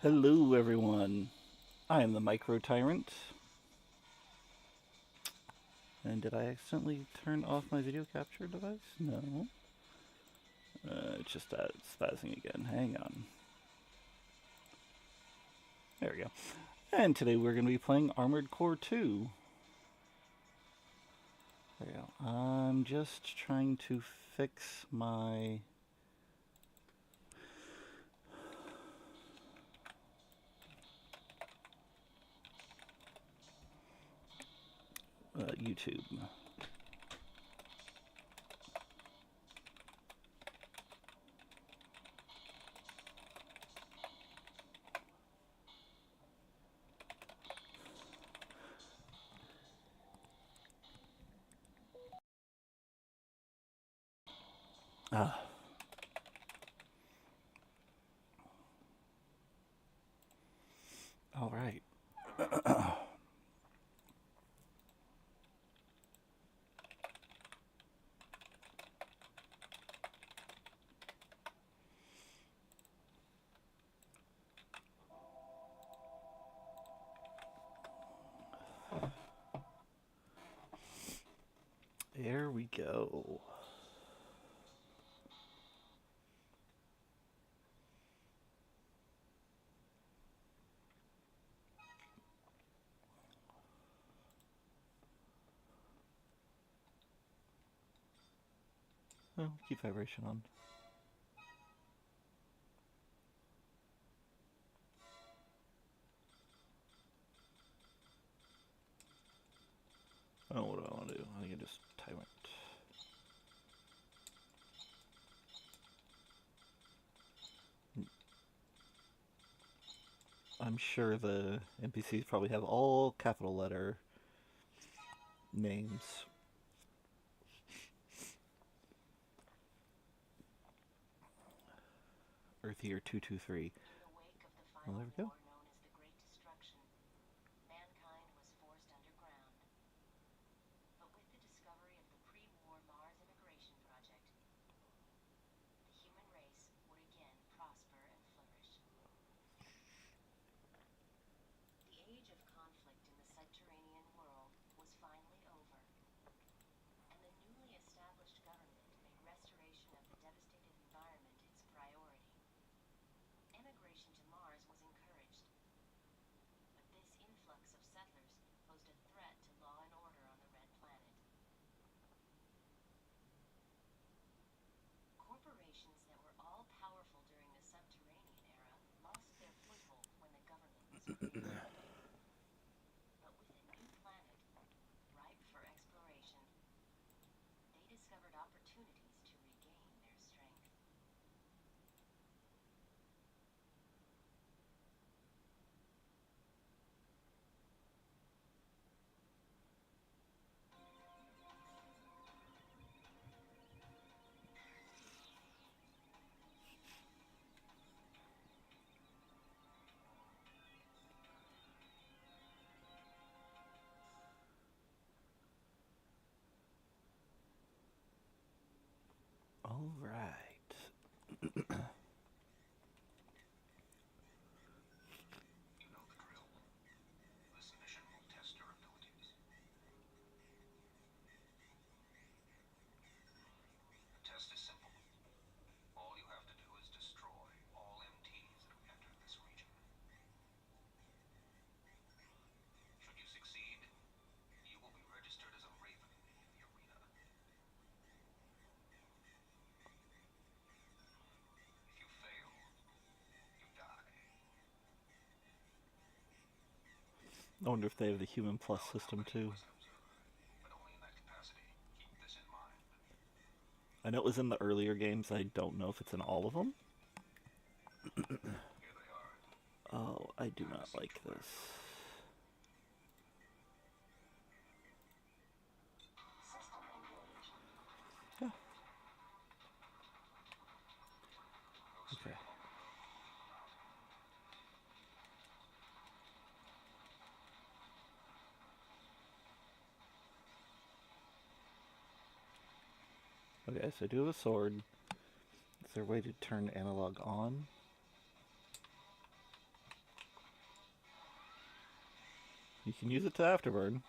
Hello, everyone. I am the Micro Tyrant. And did I accidentally turn off my video capture device? No. It's just that it's spazzing again. Hang on. There we go. And today we're going to be playing Armored Core 2. There we go. I'm just trying to fix my... YouTube. Ah. All right. There we go. Oh, keep vibration on. Oh, what do I want to do? I can just Tyrant. I'm sure the NPCs probably have all capital letter names. Earthier 223. Well, there we go. All right. I wonder if they have the human plus system too. I know it was in the earlier games. I don't know if it's in all of them. Oh, I do not like this. Yeah. Okay. Okay, so I do have a sword. Is there a way to turn analog on? You can use it to afterburn.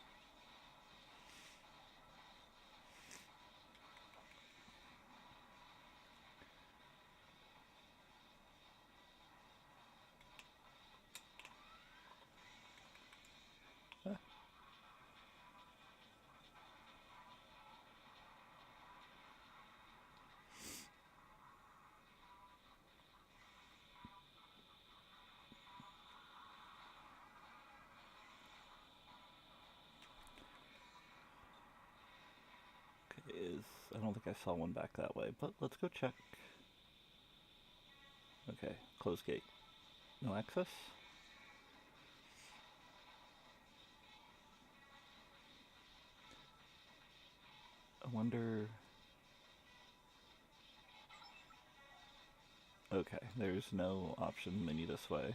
I don't think I saw one back that way, but let's go check. Okay, close gate. No access? I wonder... Okay, there's no option menu this way.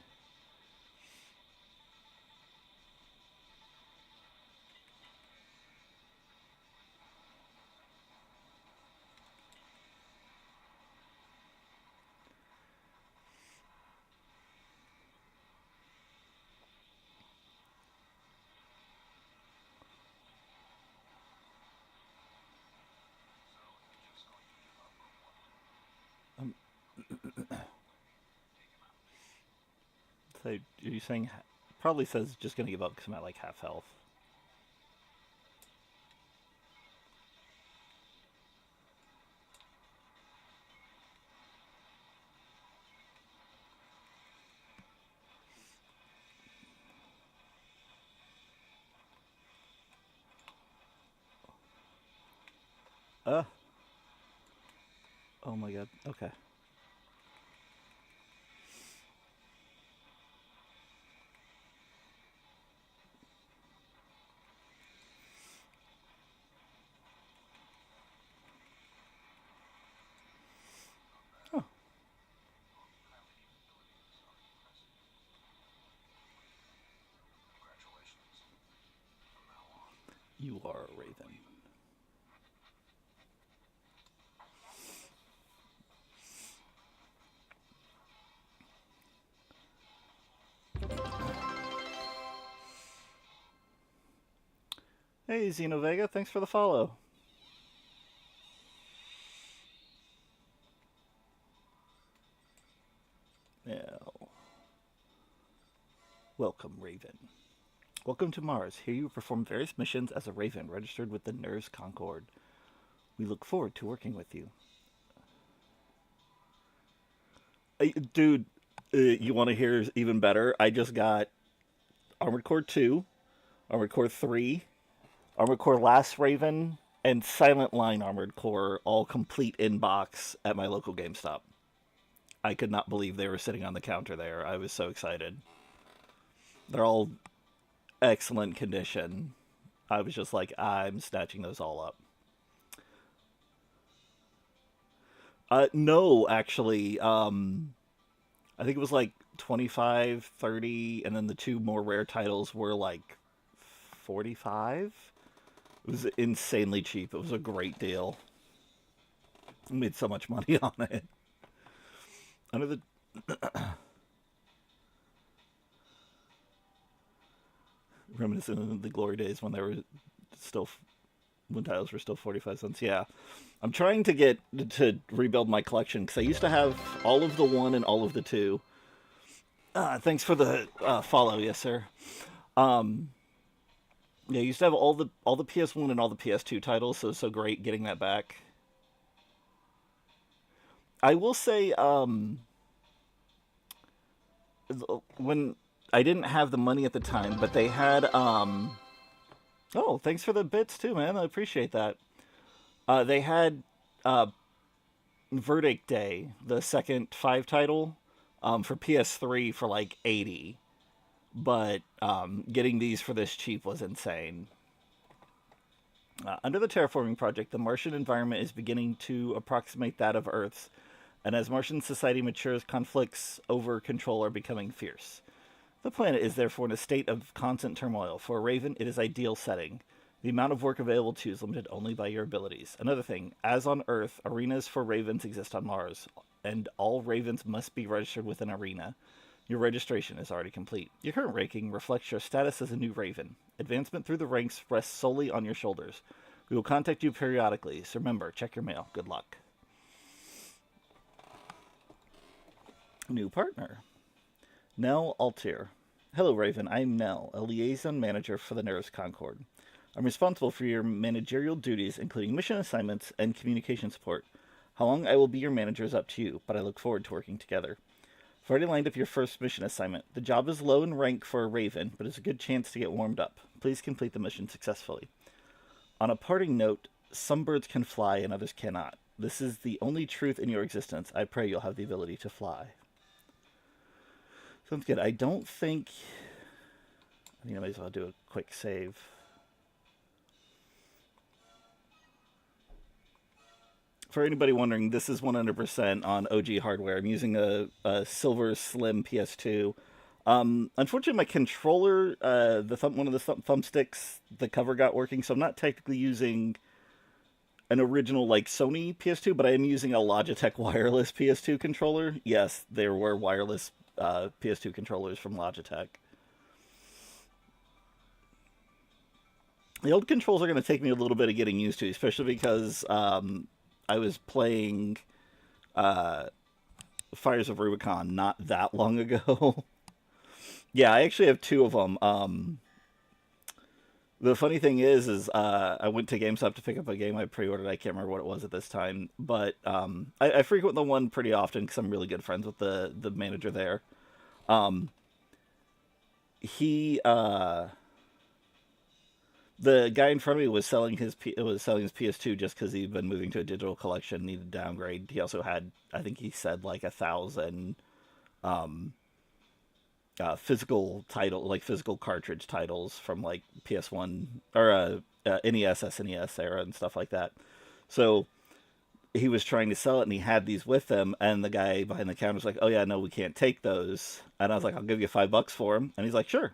So, are you saying... Probably says just gonna give up because I'm at like half health. Oh my god, okay. Oh. You are a raven. Hey, Xenovega, thanks for the follow. Yeah. Welcome, Raven. Welcome to Mars. Here you perform various missions as a Raven registered with the NERS Concord. We look forward to working with you. Dude, you want to hear even better? I just got Armored Core 2, Armored Core 3, Armored Core Last Raven, and Silent Line Armored Core all complete in box at my local GameStop. I could not believe they were sitting on the counter there. I was so excited. They're all excellent condition. I was just like, I'm snatching those all up. No, actually. I think it was like 25, 30, and then the two more rare titles were like 45. It was insanely cheap. It was a great deal. I made so much money on it. Under the reminiscent of the glory days when they were still when titles were still 45 cents. Yeah. I'm trying to get to rebuild my collection because I used to have all of the 1 and all of the 2. Thanks for the follow, yes sir. Yeah, I used to have all the PS1 and all the PS2 titles, so it's so great getting that back. I will say, when I didn't have the money at the time, but they had, oh, thanks for the bits too, man. I appreciate that. They had, Verdict Day, the second 5 title, for PS3 for like 80. But getting these for this cheap was insane. Under the terraforming project, the Martian environment is beginning to approximate that of Earth's, and as Martian society matures, conflicts over control are becoming fierce. The planet is therefore in a state of constant turmoil. For a Raven, it is ideal setting. The amount of work available to you is limited only by your abilities. Another thing, as on Earth, arenas for Ravens exist on Mars, and all Ravens must be registered with an arena. Your registration is already complete. Your current ranking reflects your status as a new Raven. Advancement through the ranks rests solely on your shoulders. We will contact you periodically, so remember, check your mail. Good luck. New partner. Nell Altier. Hello, Raven. I'm Nell, a liaison manager for the Nerves Concord. I'm responsible for your managerial duties, including mission assignments and communication support. How long I will be your manager is up to you, but I look forward to working together. I've already lined up your first mission assignment. The job is low in rank for a Raven, but it's a good chance to get warmed up. Please complete the mission successfully. On a parting note, some birds can fly and others cannot. This is the only truth in your existence. I pray you'll have the ability to fly. Sounds good. I think I might as well do a quick save. For anybody wondering, this is 100% on OG hardware. I'm using a Silver Slim PS2. Unfortunately, my controller, one of the thumbsticks, the cover got working, so I'm not technically using an original like Sony PS2, but I am using a Logitech wireless PS2 controller. Yes, there were wireless PS2 controllers from Logitech. The old controls are going to take me a little bit of getting used to, especially because I was playing Fires of Rubicon not that long ago. Yeah, I actually have two of them. The funny thing is I went to GameStop to pick up a game I pre-ordered. I can't remember what it was at this time, but I frequent the one pretty often because I'm really good friends with the manager there. The guy in front of me was selling his PS2 just because he'd been moving to a digital collection, needed to downgrade. He also had, I think he said, like 1,000 physical physical cartridge titles from like PS1 or NES, SNES era and stuff like that. So he was trying to sell it, and he had these with him, and the guy behind the counter was like, "Oh yeah, no, we can't take those." And I was like, "I'll give you $5 for them," and he's like, "Sure."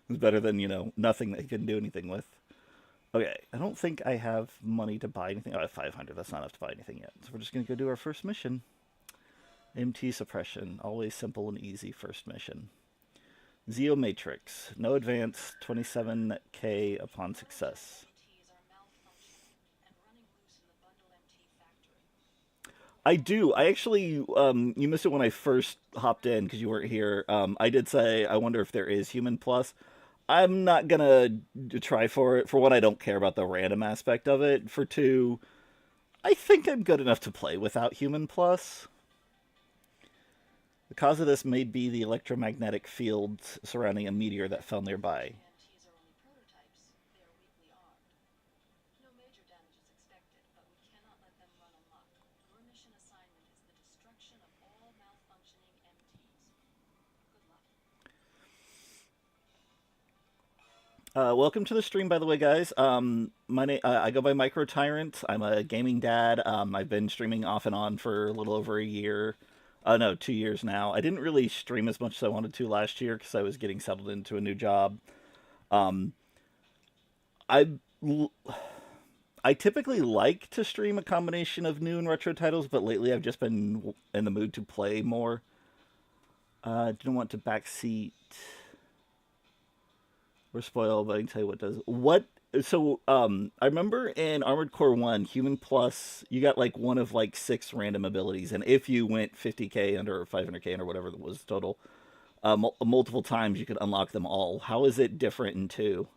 It's better than, nothing that he couldn't do anything with. Okay, I don't think I have money to buy anything. Oh, I have 500. That's not enough to buy anything yet. So we're just going to go do our first mission. MT Suppression. Always simple and easy first mission. Zeo Matrix. No advance. 27k upon success. I do. I actually, you missed it when I first hopped in because you weren't here. I did say I wonder if there is Human Plus. I'm not gonna try for it. For one, I don't care about the random aspect of it. For two, I think I'm good enough to play without Human Plus. The cause of this may be the electromagnetic field surrounding a meteor that fell nearby. Welcome to the stream, by the way, guys. My name, I go by Micro Tyrant. I'm a gaming dad. I've been streaming off and on for a little over a year. No, 2 years now. I didn't really stream as much as I wanted to last year because I was getting settled into a new job. Um, I I typically like to stream a combination of new and retro titles, but lately I've just been in the mood to play more. Didn't want to backseat or spoil, but I can tell you what does what. So I remember in Armored Core 1, Human Plus, you got like one of like 6 random abilities, and if you went 50k under or 500k under whatever it was total, multiple times you could unlock them all. How is it different in 2?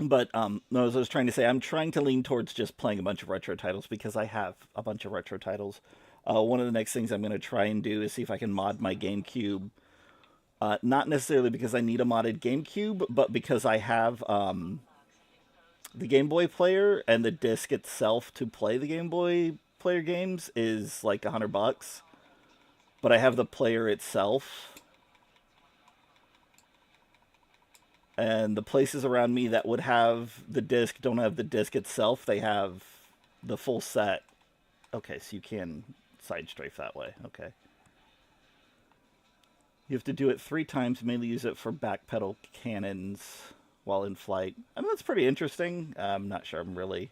But no, as I was trying to say, I'm trying to lean towards just playing a bunch of retro titles because I have a bunch of retro titles. One of the next things I'm going to try and do is see if I can mod my GameCube. Not necessarily because I need a modded GameCube, but because I have the Game Boy player, and the disc itself to play the Game Boy player games is like $100. But I have the player itself. And the places around me that would have the disc don't have the disc itself. They have the full set. Okay, so you can side strafe that way. Okay. You have to do it 3 times, mainly use it for backpedal cannons while in flight. I mean, that's pretty interesting. I'm not sure I'm really...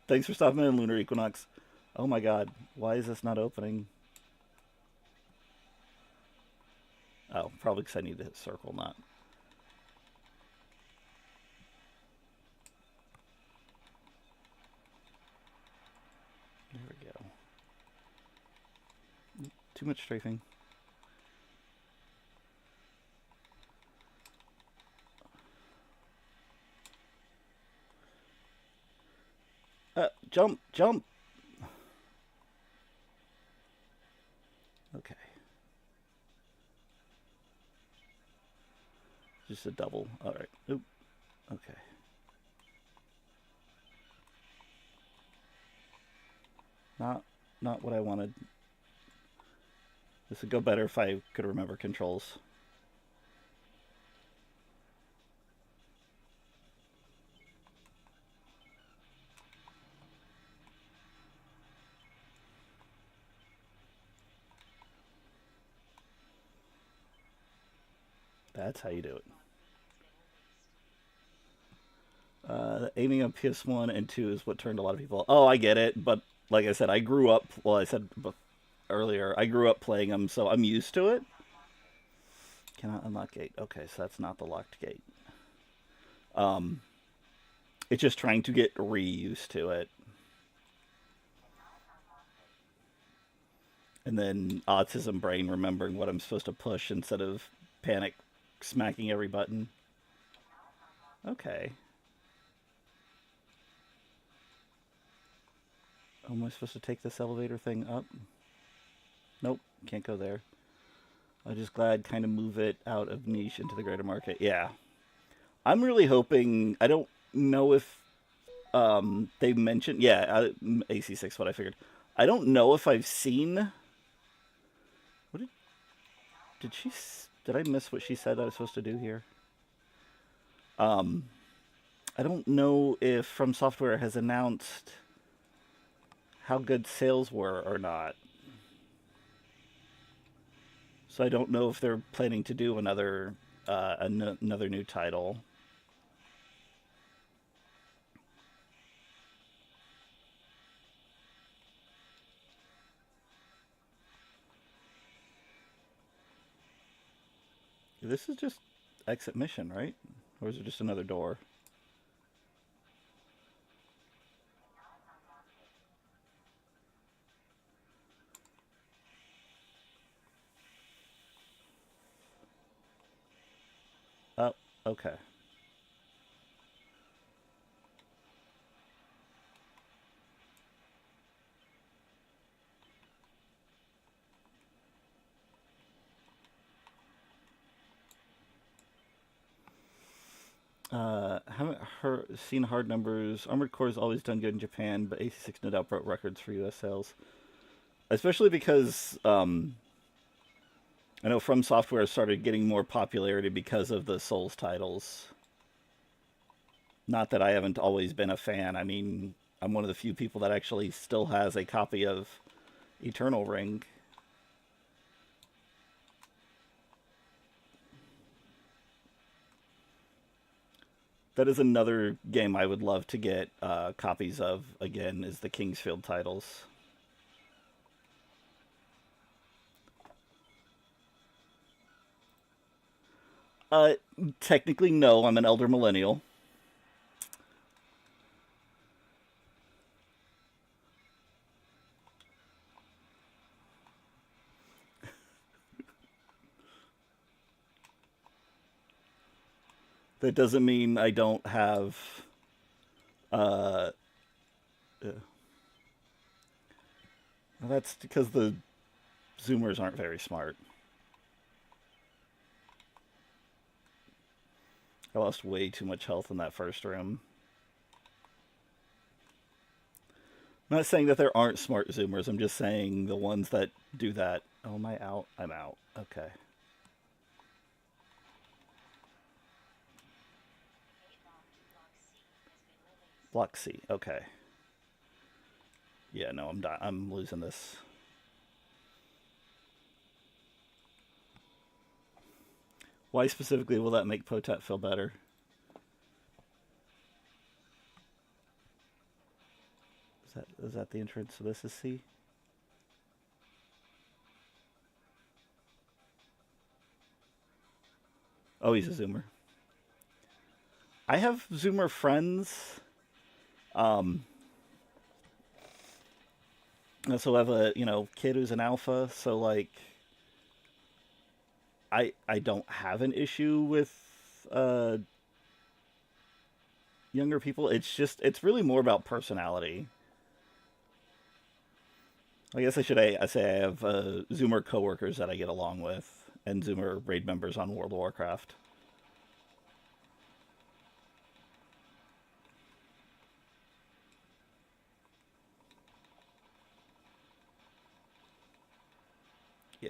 Thanks for stopping in, Lunar Equinox. Oh my god, why is this not opening? Oh, probably because I need to hit circle, not. There we go. Too much strafing. Jump, jump. Okay. Just a double. All right. Oop. Okay. Not what I wanted. This would go better if I could remember controls. That's how you do it. Aiming on PS1 and 2 is what turned a lot of people. Oh, I get it, but like I said, I grew up. Well, I said earlier, I grew up playing them, so I'm used to it. Cannot unlock gate. Okay, so that's not the locked gate. Um, it's just trying to get reused to it, and then autism brain remembering what I'm supposed to push instead of panic smacking every button. Okay. Am I supposed to take this elevator thing up? Nope, can't go there. I just glad kind of move it out of niche into the greater market. Yeah. I'm really hoping. I don't know if they mentioned. Yeah, AC6, what I figured. I don't know if I've seen. What did she. Did I miss what she said I was supposed to do here? Um, I don't know if From Software has announced how good sales were or not. So I don't know if they're planning to do another new title. This is just exit mission, right? Or is it just another door? Oh, okay. Haven't seen hard numbers. Armored Core's always done good in Japan, but AC6 no doubt broke records for U.S. sales, especially because I know From Software started getting more popularity because of the Souls titles. Not that I haven't always been a fan. I mean, I'm one of the few people that actually still has a copy of Eternal Ring. That is another game I would love to get copies of again, is the Kingsfield titles. Uh, Technically, no. I'm an elder millennial. That doesn't mean I don't have. Uh, uh, that's because the Zoomers aren't very smart. I lost way too much health in that first room. I'm not saying that there aren't smart Zoomers. I'm just saying the ones that do that. Oh, am I out? I'm out. Okay. Block C. Okay. Yeah, no, I'm losing this. Why specifically will that make Potat feel better? Is that the entrance? So this is C? Oh, he's a Zoomer. I have Zoomer friends. Um, I also have a kid who's an alpha, so like I don't have an issue with uh younger people. It's really more about personality. I guess I say I have Zoomer coworkers that I get along with, and Zoomer raid members on World of Warcraft. Yeah,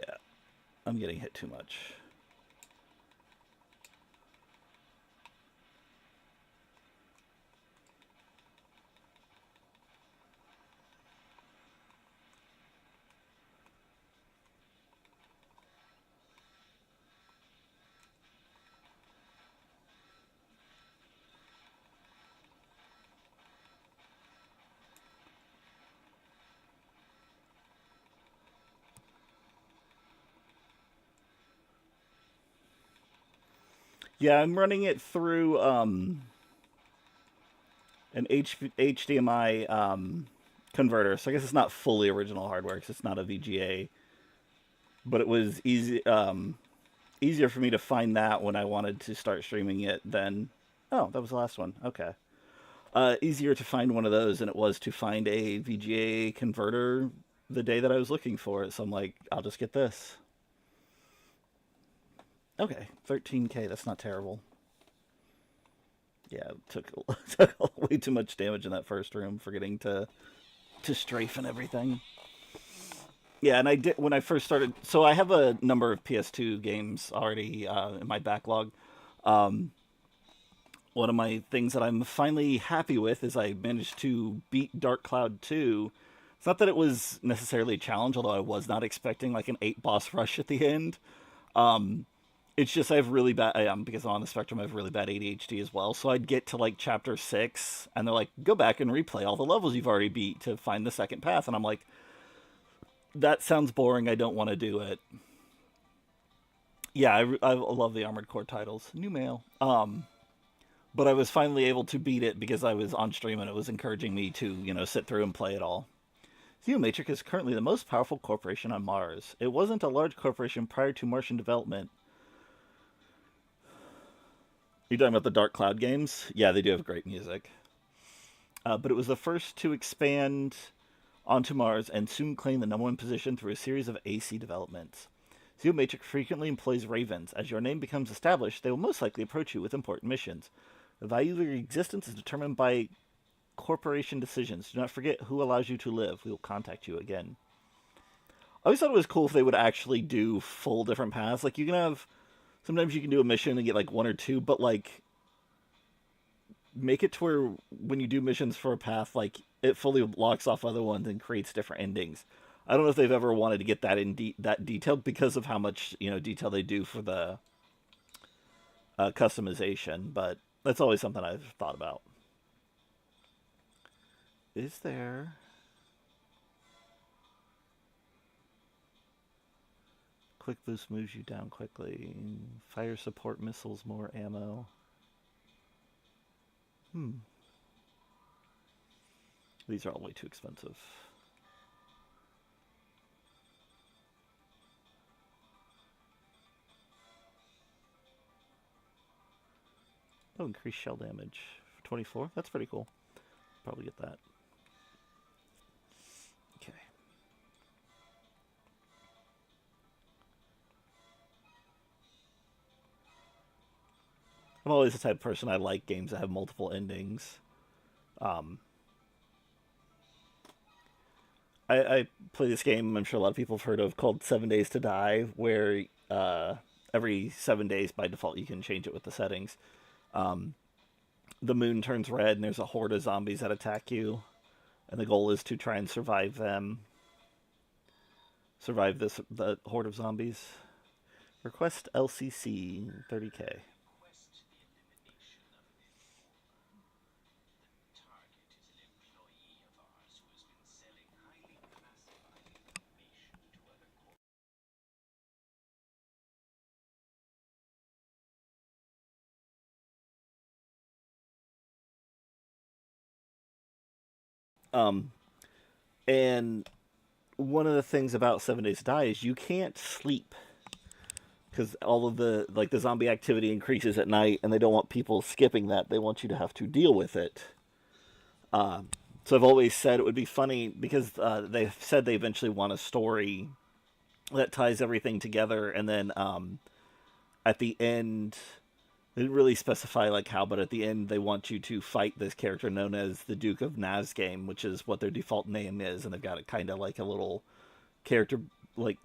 I'm getting hit too much. Yeah, I'm running it through an HDMI converter, so I guess it's not fully original hardware because it's not a VGA, but it was easier for me to find that when I wanted to start streaming it than. Oh, that was the last one. Okay. Easier to find one of those than it was to find a VGA converter the day that I was looking for it. So I'm like, I'll just get this. Okay, 13K. That's not terrible. Yeah, took way too much damage in that first room for getting to strafe and everything. Yeah, and I did when I first started. So I have a number of PS2 games already in my backlog. Um, One of my things that I'm finally happy with is I managed to beat Dark Cloud 2. It's not that it was necessarily a challenge, although I was not expecting like an 8 boss rush at the end. Um, it's just I have really bad because I'm on the spectrum. I have really bad ADHD as well. So I'd get to like chapter 6, and they're like, "Go back and replay all the levels you've already beat to find the second path." And I'm like, "That sounds boring. I don't want to do it." Yeah, I love the Armored Core titles. New mail. But I was finally able to beat it because I was on stream and it was encouraging me to sit through and play it all. Geomatrix is currently the most powerful corporation on Mars. It wasn't a large corporation prior to Martian development. You're talking about the Dark Cloud games? Yeah, they do have great music. But it was the first to expand onto Mars and soon claim the number one position through a series of AC developments. Geomatrix frequently employs ravens. As your name becomes established, they will most likely approach you with important missions. The value of your existence is determined by corporation decisions. Do not forget who allows you to live. We will contact you again. I always thought it was cool if they would actually do full different paths. Like you can have sometimes you can do a mission and get like one or two, but like make it to where when you do missions for a path, like it fully locks off other ones and creates different endings. I don't know if they've ever wanted to get that that detailed because of how much detail they do for the customization, but that's always something I've thought about. Is there quick boost moves you down quickly? Fire support missiles, more ammo. Hmm. These are all way too expensive. Oh, increased shell damage for 24. That's pretty cool. Probably get that. Okay. I'm always the type of person I like games that have multiple endings. Um, I play this game I'm sure a lot of people have heard of called 7 Days to Die, where every 7 days by default you can change it with the settings. Um, the moon turns red and there's a horde of zombies that attack you, and the goal is to try and survive them. Survive the horde of zombies. Request LCC 30K. And one of the things about 7 Days to Die is you can't sleep because all of the zombie activity increases at night, and they don't want people skipping that. They want you to have to deal with it. So I've always said it would be funny because they've said they eventually want a story that ties everything together, and then at the end, they didn't really specify like how, but at the end they want you to fight this character known as the Duke of Nazgame, which is what their default name is, and they've got it kind of like a little character like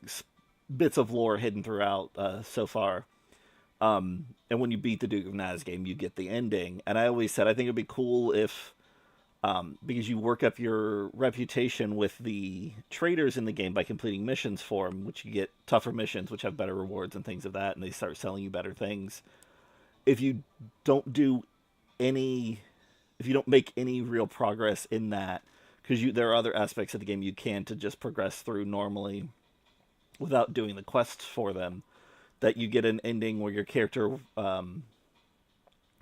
bits of lore hidden throughout so far. And when you beat the Duke of Nazgame, you get the ending. And I always said I think it'd be cool if because you work up your reputation with the traders in the game by completing missions for them, which you get tougher missions, which have better rewards and things of that, and they start selling you better things. If you don't do any, if you don't make any real progress in that, because there are other aspects of the game you can to just progress through normally without doing the quests for them, that you get an ending where your character,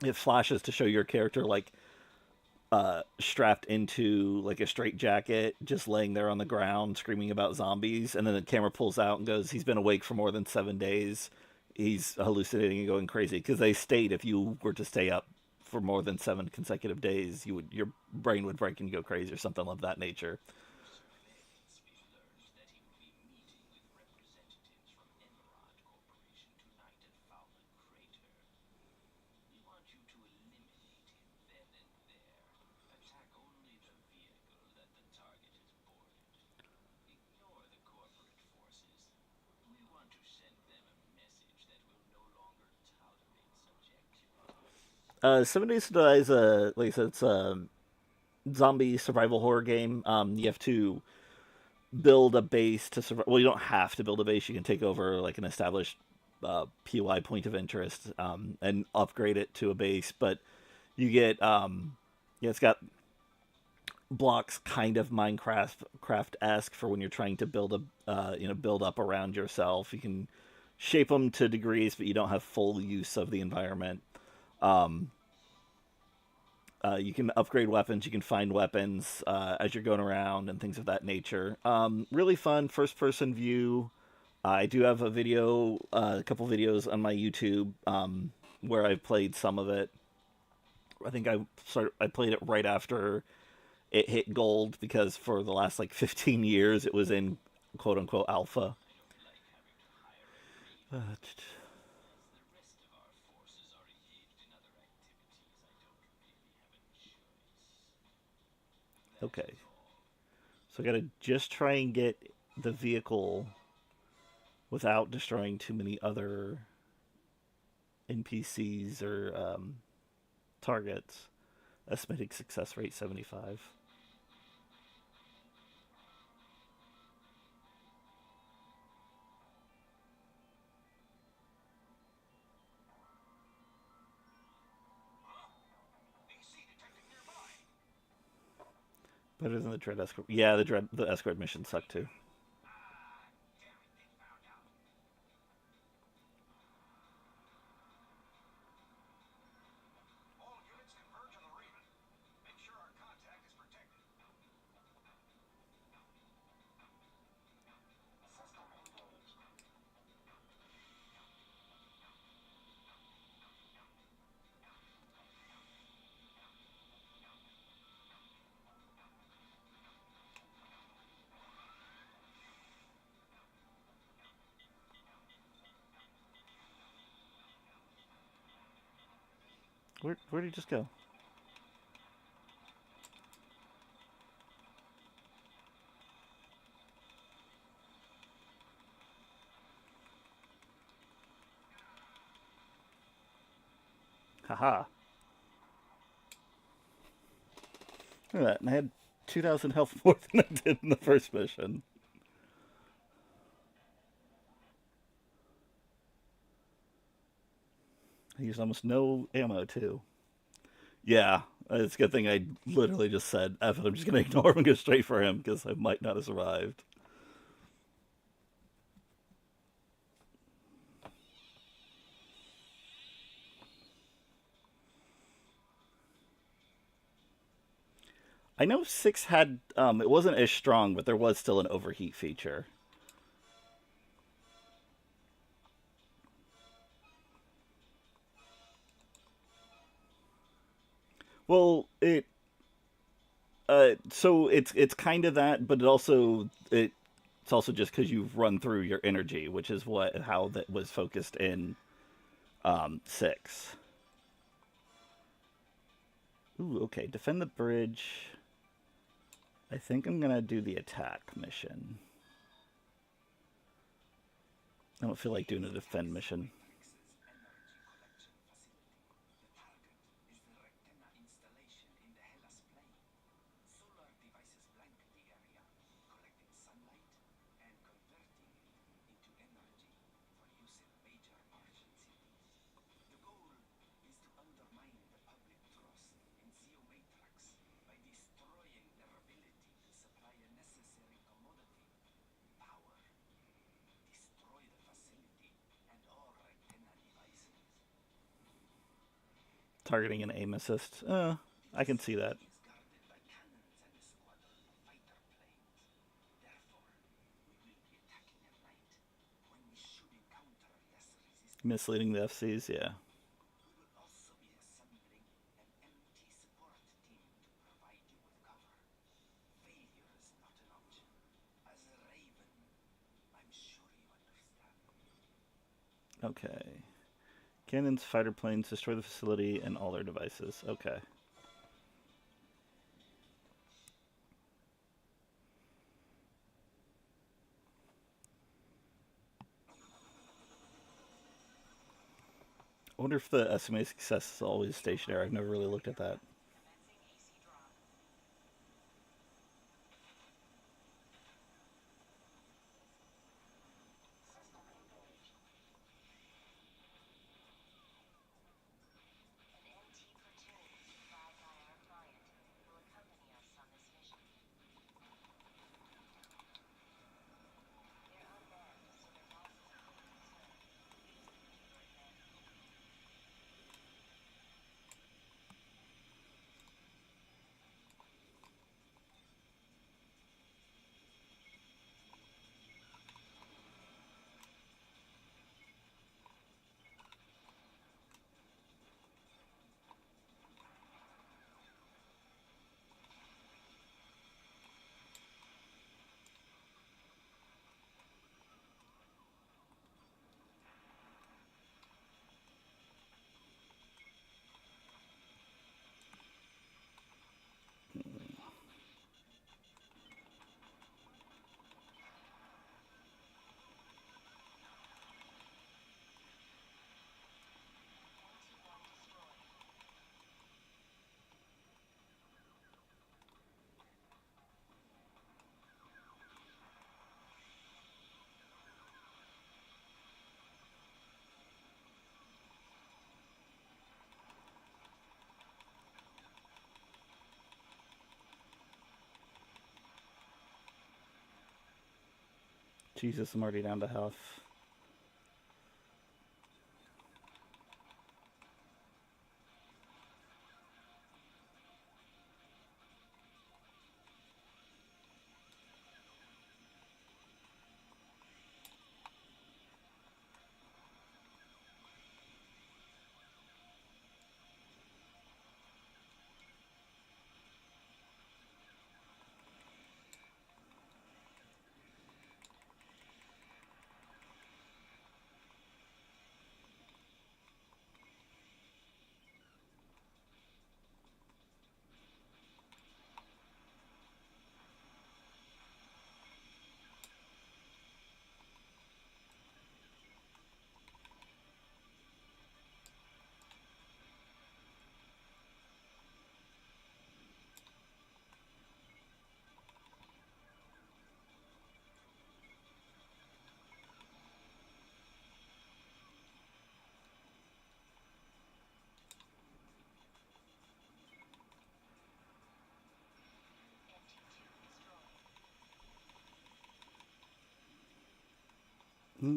it flashes to show your character like strapped into like a straitjacket, just laying there on the ground, screaming about zombies, and then the camera pulls out and goes, "He's been awake for more than 7 days. He's hallucinating and going crazy." Because they state if you were to stay up for more than 7 consecutive days, your brain would break and go crazy or something of that nature. Seven Days to Die is a like I said, it's a zombie survival horror game. You have to build a base to survive. Well, you don't have to build a base. You can take over like an established POI point of interest and upgrade it to a base. But you get yeah, it's got blocks kind of Minecraft craft esque for when you're trying to build a build up around yourself. You can shape them to degrees, but you don't have full use of the environment. Um, you can upgrade weapons. You can find weapons as you're going around and things of that nature. Really fun first person view. I do have a video, a couple videos on my YouTube where I've played some of it. I think I played it right after it hit gold because for the last like 15 years it was in quote unquote alpha. Okay, so I gotta just try and get the vehicle without destroying too many other NPCs or targets. Estimated success rate 75. Better than the dread escort. Yeah, the escort mission sucked too. Where did he just go? Haha. Look at that. And I had 2,000 health more than I did in the first mission. I used almost no ammo too. Yeah, it's a good thing I literally just said, F it, I'm just going to ignore him and go straight for him because I might not have survived. I know 6 had, it wasn't as strong, but there was still an overheat feature. Well, so it's kind of that, but it's also just because you've run through your energy, which is how that was focused in 6. Ooh, okay. Defend the bridge. I think I'm gonna do the attack mission. I don't feel like doing a defend mission. Targeting an aim assist. I can see that. Misleading the FCs, yeah. Okay. Cannons, fighter planes, destroy the facility and all their devices. Okay. I wonder if the estimated success is always stationary. I've never really looked at that. Jesus, I'm already down to half.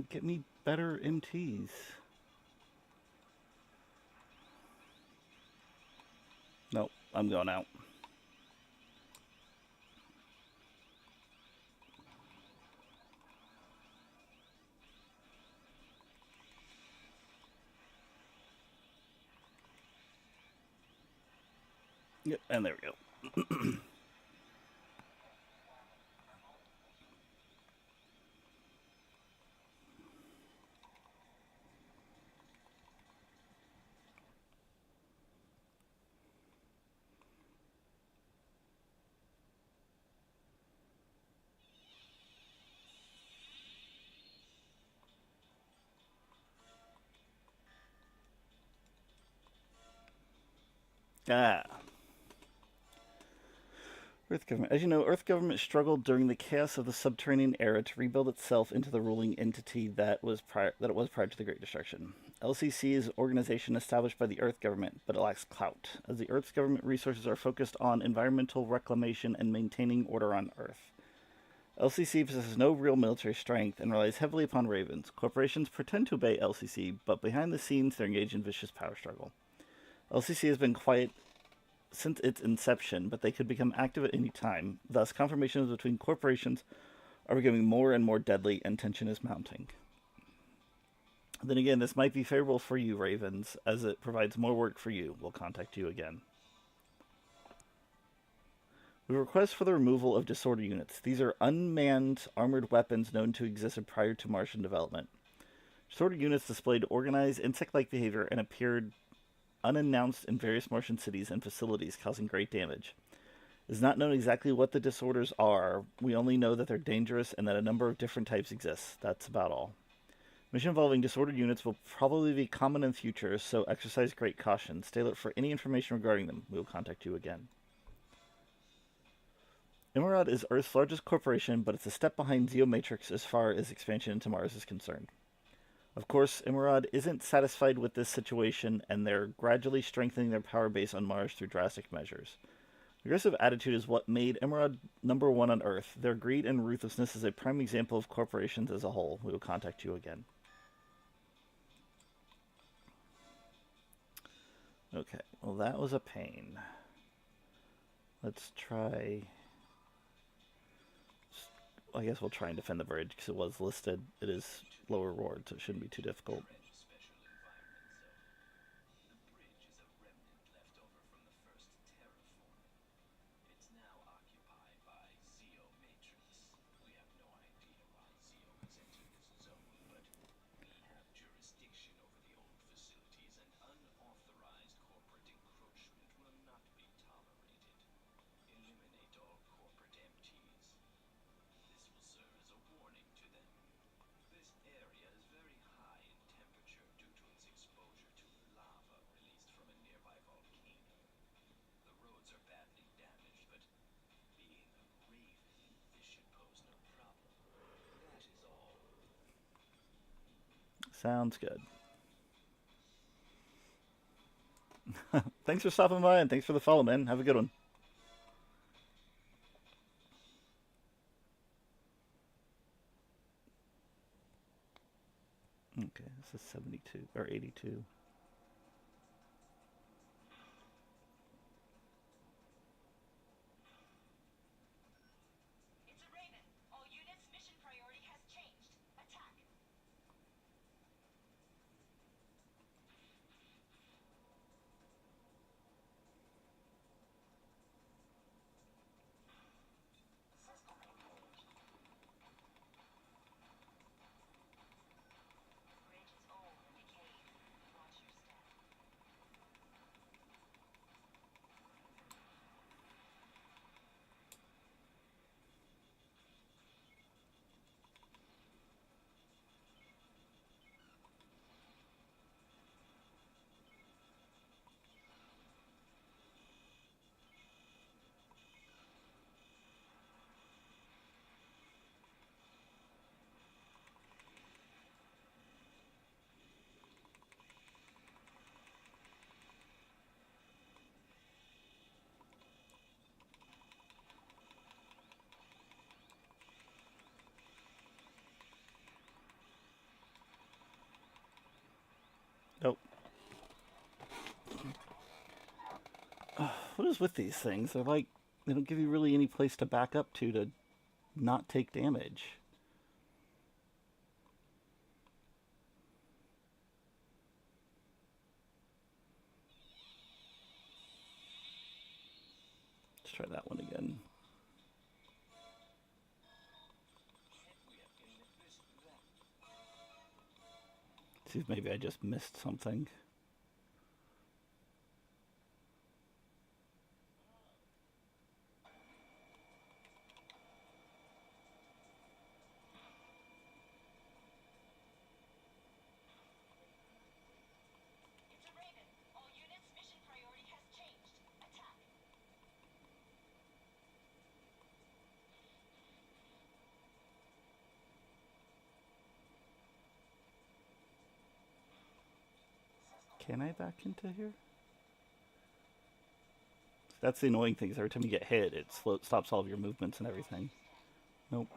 Get me better MTs. Nope, I'm going out. Yep, and there we go. Ah. Earth government. As you know, Earth government struggled during the chaos of the subterranean era to rebuild itself into the ruling entity that it was prior to the Great Destruction. LCC is an organization established by the Earth government, but it lacks clout, as the Earth's government resources are focused on environmental reclamation and maintaining order on Earth. LCC possesses no real military strength and relies heavily upon ravens. Corporations pretend to obey LCC, but behind the scenes they're engaged in vicious power struggle. LCC has been quiet since its inception, but they could become active at any time. Thus, confrontations between corporations are becoming more and more deadly, and tension is mounting. Then again, this might be favorable for you, Ravens, as it provides more work for you. We'll contact you again. We request for the removal of disorder units. These are unmanned armored weapons known to exist prior to Martian development. Disorder units displayed organized insect-like behavior and appeared unannounced in various Martian cities and facilities, causing great damage. It is not known exactly what the disorders are. We only know that they're dangerous and that a number of different types exist. That's about all. Mission involving disordered units will probably be common in future, so exercise great caution. Stay alert for any information regarding them. We will contact you again. Imerod is Earth's largest corporation, but it's a step behind Geomatrix as far as expansion into Mars is concerned. Of course, Imerod isn't satisfied with this situation, and they're gradually strengthening their power base on Mars through drastic measures. Aggressive attitude is what made Imerod number one on Earth. Their greed and ruthlessness is a prime example of corporations as a whole. We will contact you again. Okay, well that was a pain. Let's try... I guess we'll try and defend the bridge, because it was listed. It is lower reward, so it shouldn't be too difficult. Sounds good. Thanks for stopping by, and thanks for the follow, man. Have a good one. Okay, this is 72, or 82. Nope. What is with these things? They're like, they don't give you really any place to back up to not take damage. try that one again. See if maybe I just missed something. Can I back into here? That's the annoying thing, is every time you get hit, it stops all of your movements and everything. Nope.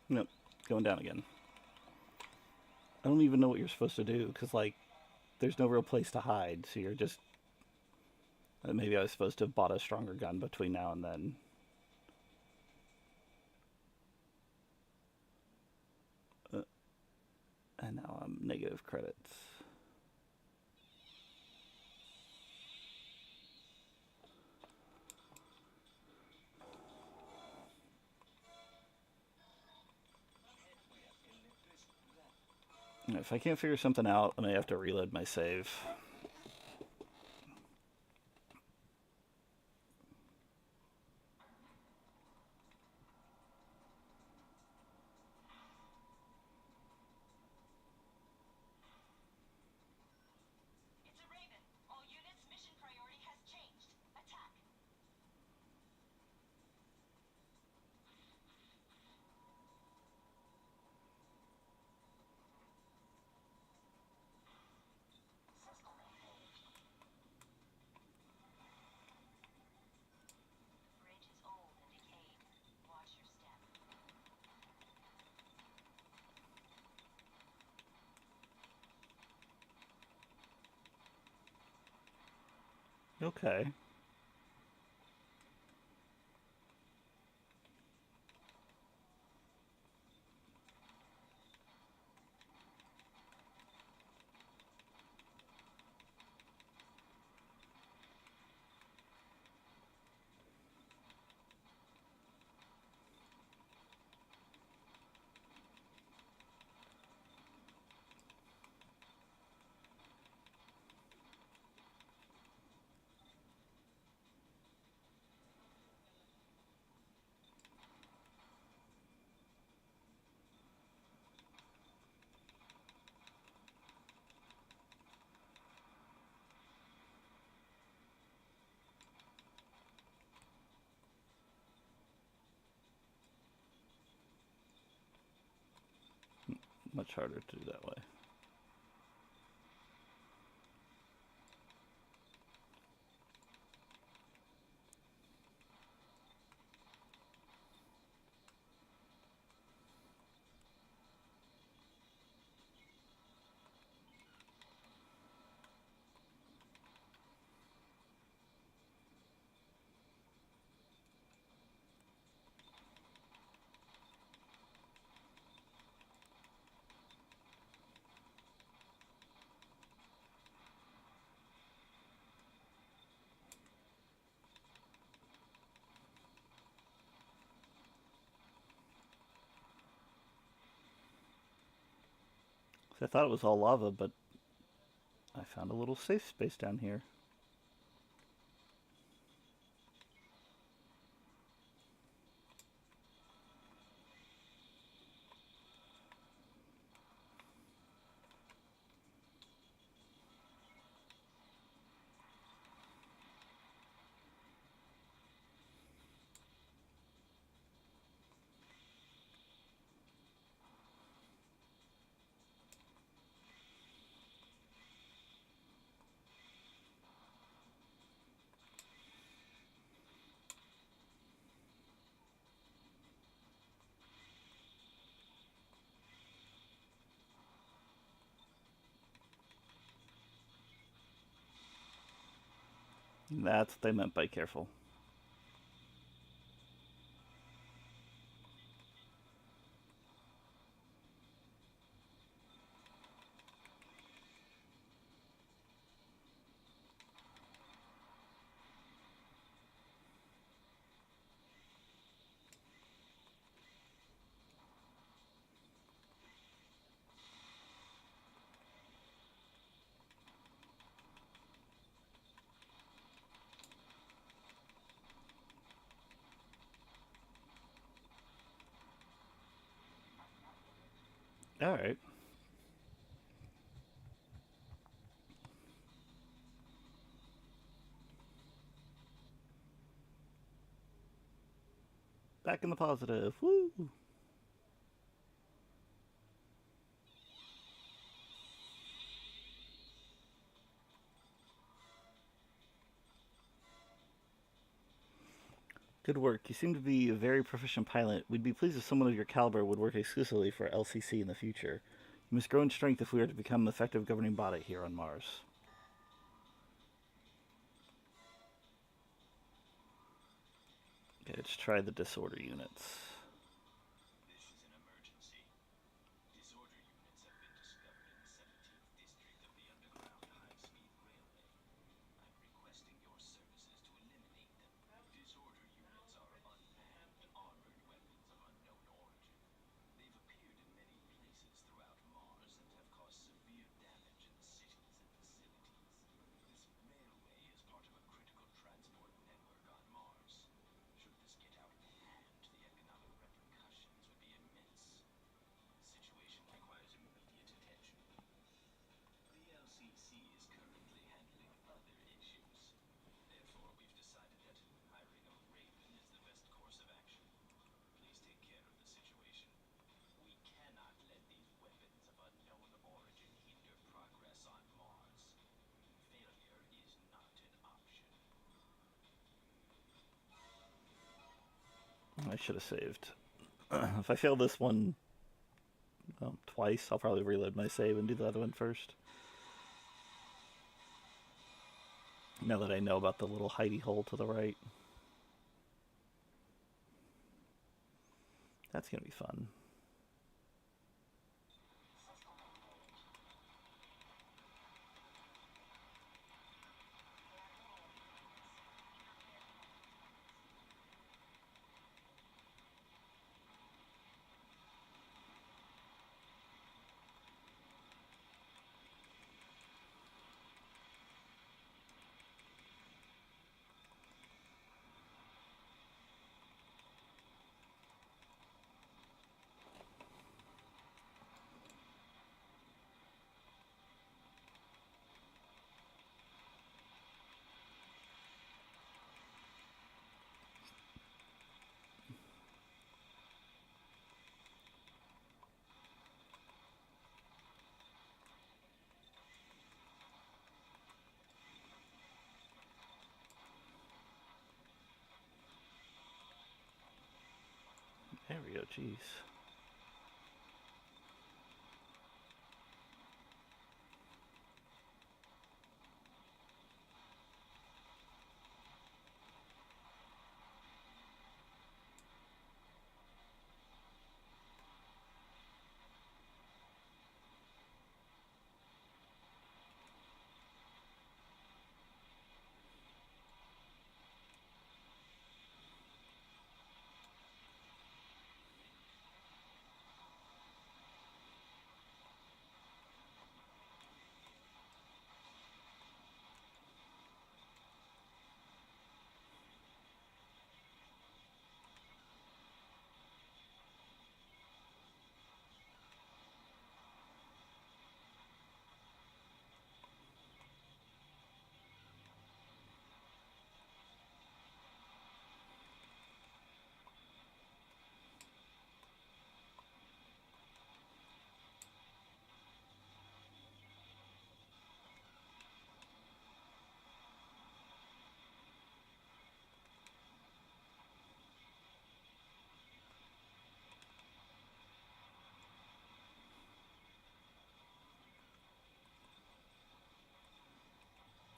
Nope. Going down again. I don't even know what you're supposed to do, because, like, there's no real place to hide, so you're just... Maybe I was supposed to have bought a stronger gun between now and then. And now I'm negative credits. If I can't figure something out, I may have to reload my save. Okay. Much harder to do that way. I thought it was all lava, but I found a little safe space down here. That's what they meant by careful. All right. Back in the positive. Woo! Good work. You seem to be a very proficient pilot. We'd be pleased if someone of your caliber would work exclusively for LCC in the future. You must grow in strength if we are to become an effective governing body here on Mars. Okay, let's try the disorder units. I should have saved. If I fail this one twice, I'll probably reload my save and do the other one first. Now that I know about the little hidey hole to the right. That's going to be fun. There we go, jeez.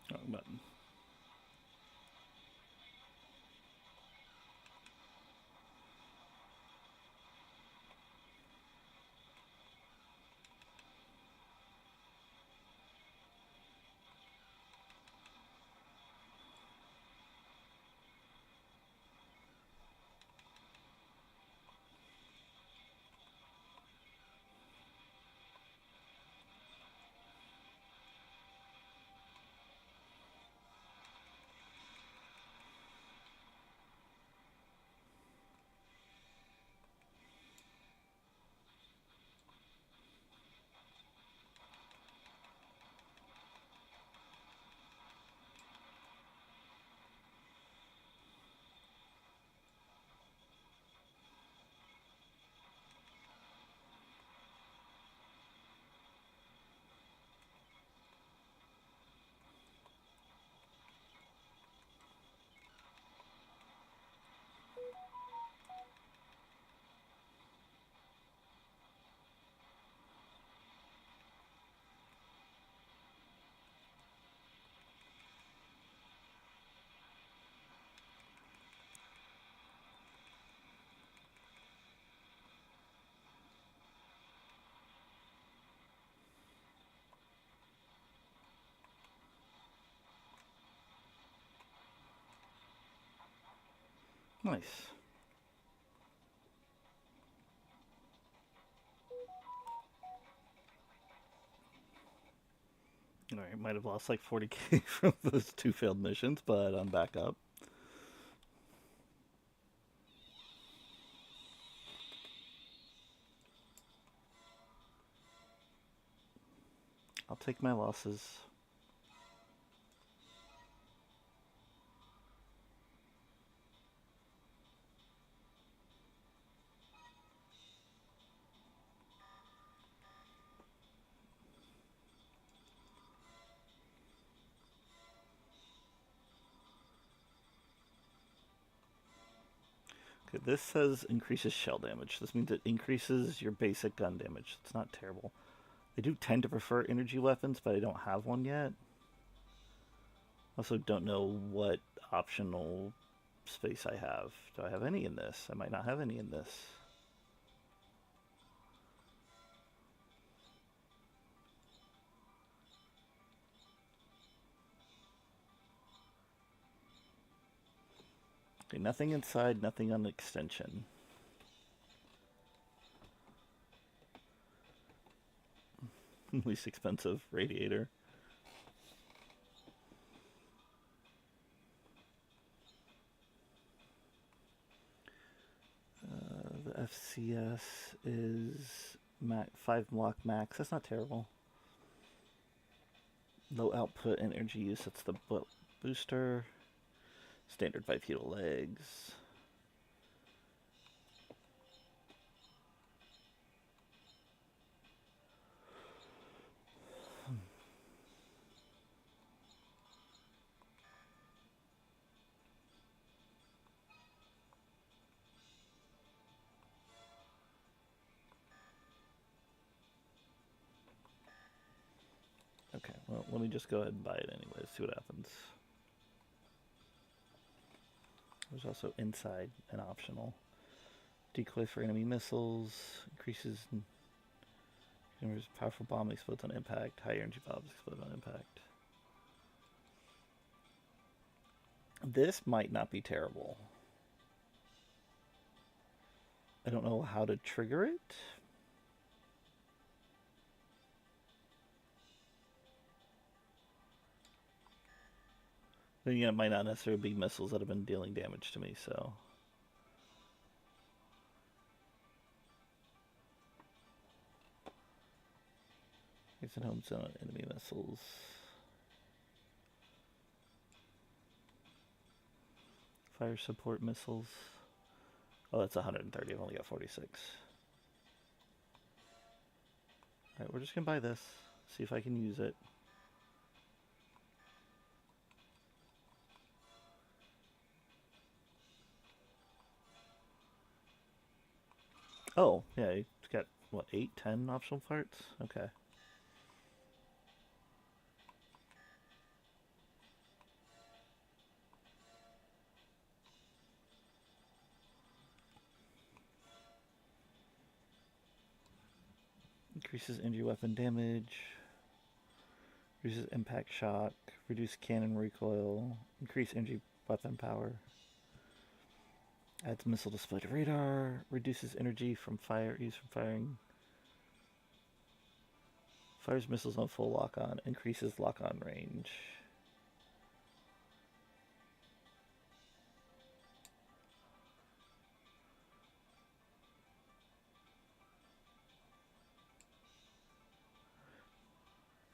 Wrong button. Nice. Alright, might have lost like 40k from those two failed missions, but I'm back up. I'll take my losses. Okay, this says increases shell damage. This means it increases your basic gun damage. It's not terrible. I do tend to prefer energy weapons, but I don't have one yet. Also don't know what optional space I have. Do I have any in this? I might not have any in this. Okay, nothing inside, nothing on the extension. Least expensive radiator. The FCS is 5 block max. That's not terrible. Low output and energy use. That's the booster. Standard bipedal legs. Okay, well, let me just go ahead and buy it anyways, see what happens. There's also inside and optional. Decoy for enemy missiles, increases powerful bomb explodes on impact, high energy bombs explode on impact. This might not be terrible. I don't know how to trigger it. Then again, it might not necessarily be missiles that have been dealing damage to me, so. It's in home zone enemy missiles. Fire support missiles. Oh, that's 130. I've only got 46. Alright, we're just gonna buy this. See if I can use it. Oh, yeah, it's got, what, 8, 10 optional parts? Okay. Increases energy weapon damage. Reduces impact shock. Reduce cannon recoil. Increase energy weapon power. Adds missile display to radar. Reduces energy from fire used from firing. Fires missiles on full lock-on. Increases lock-on range.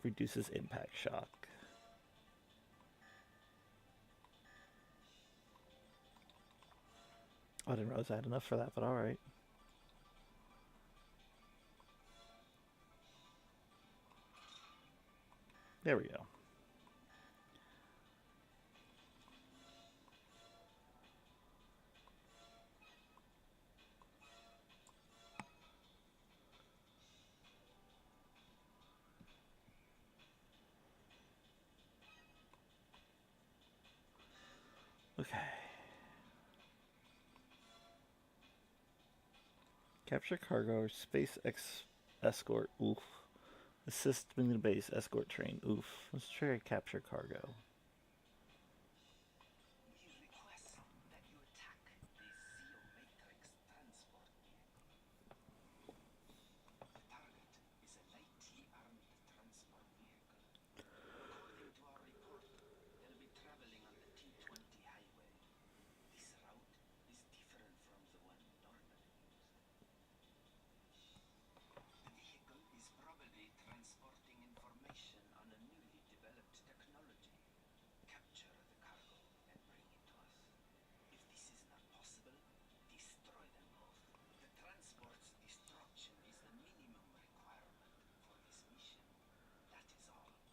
Reduces impact shock. Oh, I didn't realize I had enough for that, but alright. There we go. Okay. Capture cargo or space escort. Oof. Assist in the base escort train. Oof. Let's try capture cargo.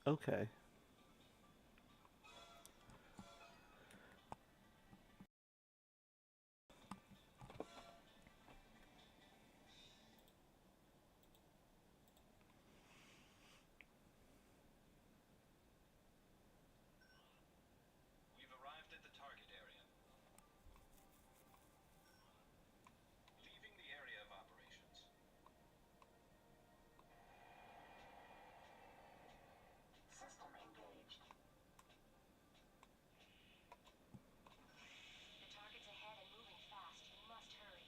Okay. We've arrived at the target area. Leaving the area of operations. System engaged. The target's ahead and moving fast. You must hurry.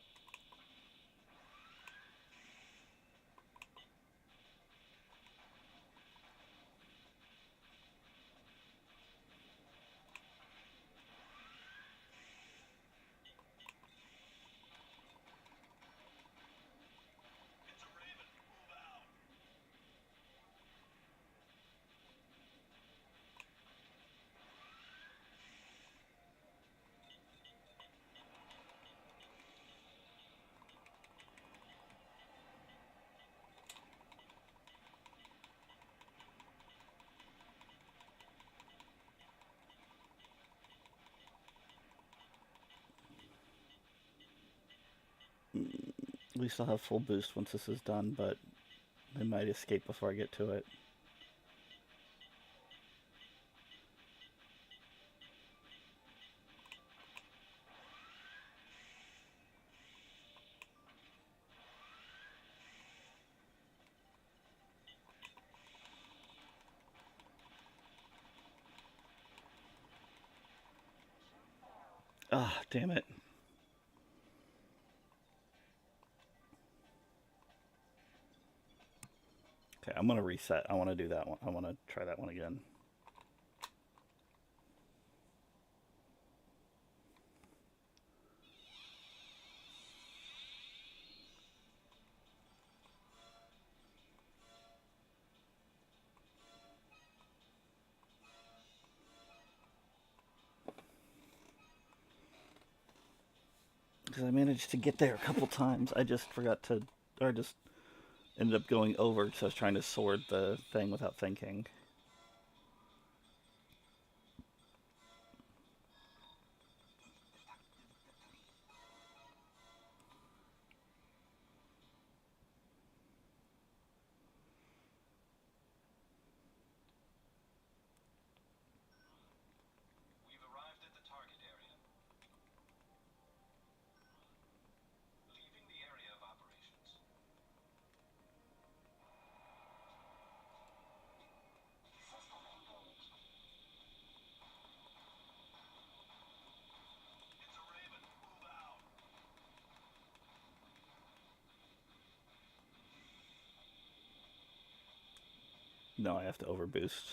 It's a Raven. Move out. At least I'll have full boost once this is done, but they might escape before I get to it. Ah, damn it. Okay, I'm gonna reset. I want to do that one. I want to try that one again. Because I managed to get there a couple times. I just forgot to, or just ended up going over because I was trying to sword the thing without thinking. We've arrived at the target area. Leaving the area of operations. System engaged. It's a Raven. Move out. No, I have to overboost.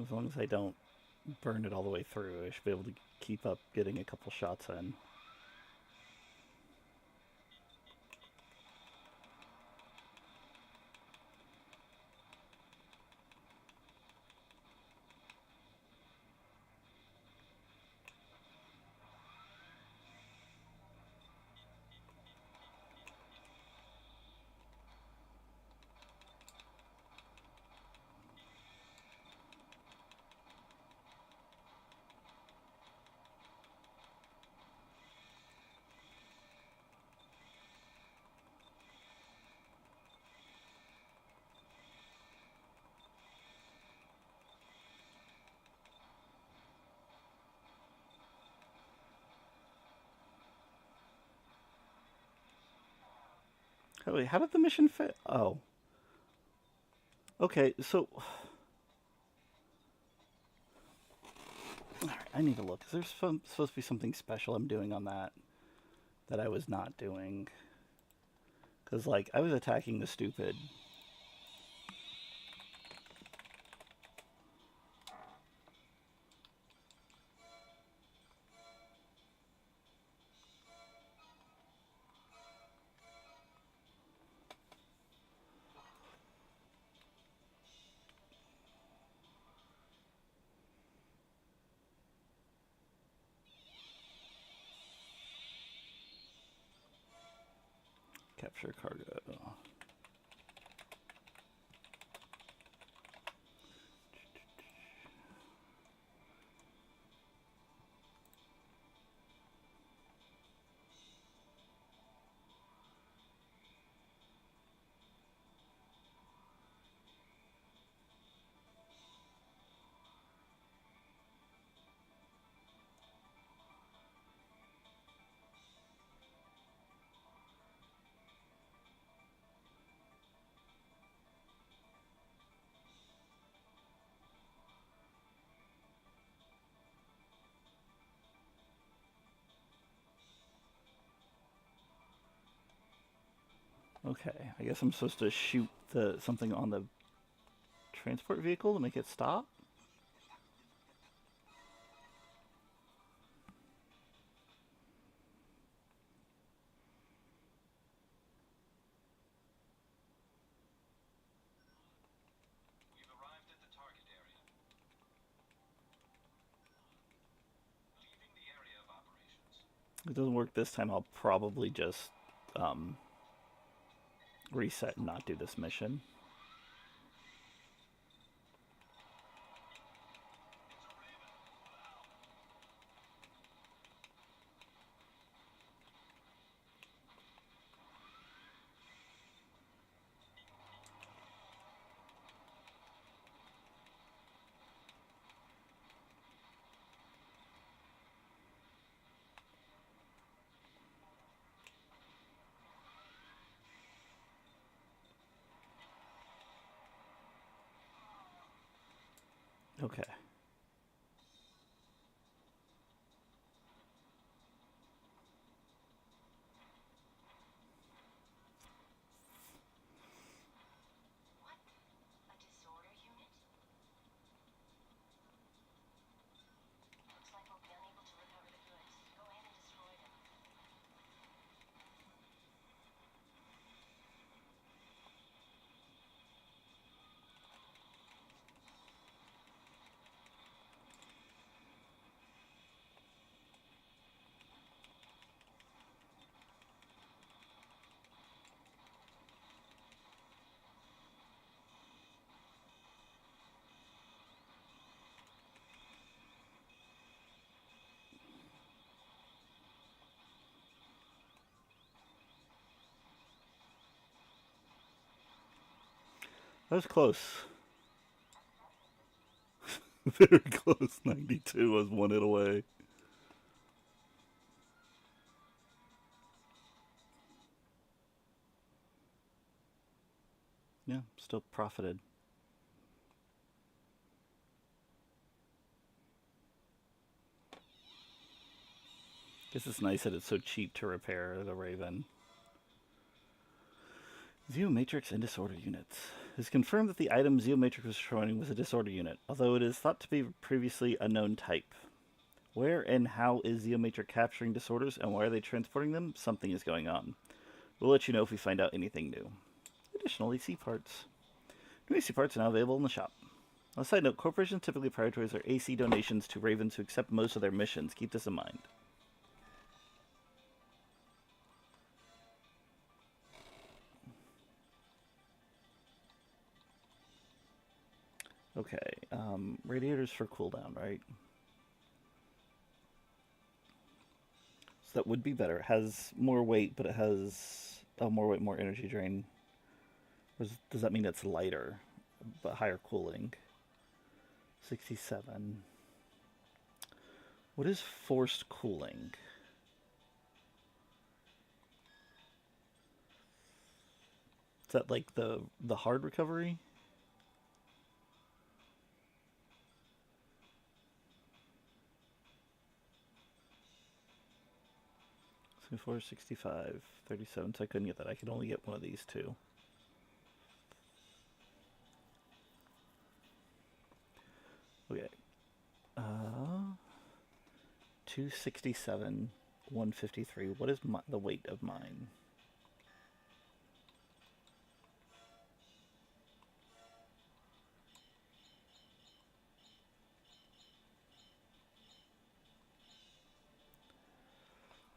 As long as I don't burn it all the way through, I should be able to keep up getting a couple shots in. Oh, wait, how did the mission fit? Oh. Okay, so. Alright, I need to look. Is there supposed to be something special I'm doing on that I was not doing? Because, like, I was attacking the stupid. Capture cargo. Okay, I guess I'm supposed to shoot something on the transport vehicle to make it stop? We've arrived at the target area. Leaving the area of operations. If it doesn't work this time, I'll probably just reset and not do this mission. Okay. What? A disorder unit? Looks like we'll be unable to recover the goods. Go ahead and destroy them. That was close. Very close. 92 was 1 hit away. Yeah, still profited. Guess it's nice that it's so cheap to repair the Raven. Zeo Matrix and Disorder Units. It is confirmed that the item Zeo Matrix was showing was a Disorder Unit, although it is thought to be previously a known type. Where and how is Zeo Matrix capturing disorders, and why are they transporting them? Something is going on. We'll let you know if we find out anything new. Additional AC parts. New AC parts are now available in the shop. On a side note, corporations typically prioritize their AC donations to Ravens who accept most of their missions. Keep this in mind. Okay, radiators for cooldown, right? So that would be better. It has more weight, but it has more weight, more energy drain. Does that mean it's lighter, but higher cooling? 67. What is forced cooling? Is that like the hard recovery? 64, 65, 37. So I couldn't get that. I could only get one of these two. Okay. 267, 153. What is the weight of mine?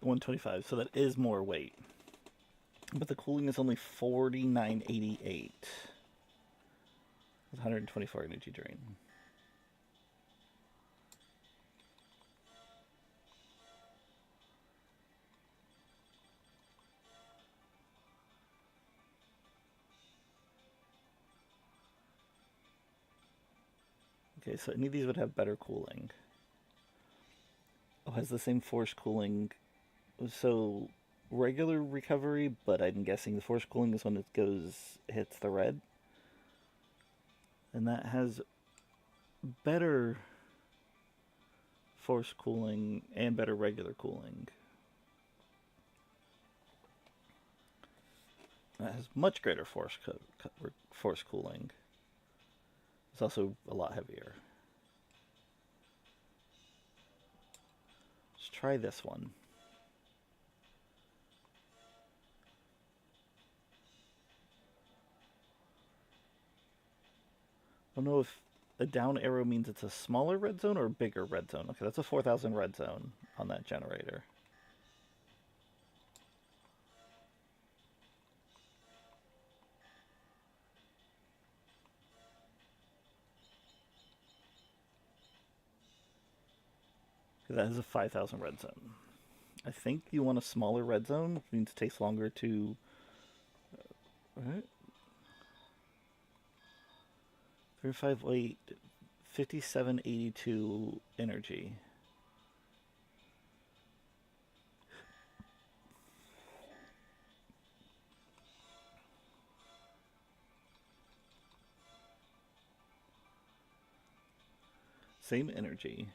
$125. So that is more weight. But the cooling is only 4988 with 124 energy drain. Okay, so any of these would have better cooling. Oh, has the same force cooling. So regular recovery, but I'm guessing the force cooling is when it hits the red. And that has better force cooling and better regular cooling. That has much greater force cooling. It's also a lot heavier. Let's try this one. I don't know if a down arrow means it's a smaller red zone or a bigger red zone. Okay, that's a 4,000 red zone on that generator. That is a 5,000 red zone. I think you want a smaller red zone, which means it takes longer to... Right? 358, 5782 energy. Same energy.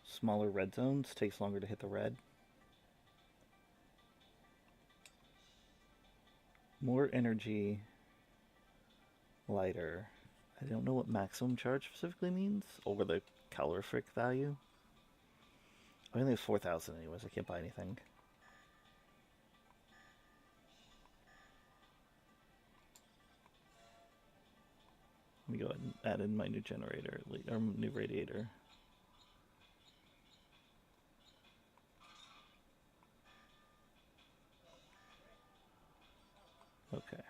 Smaller red zones, takes longer to hit the red. More energy, lighter. I don't know what maximum charge specifically means, or the calorific value. I only have 4,000 anyways, I can't buy anything. Let me go ahead and add in my new generator, or new radiator. Okay.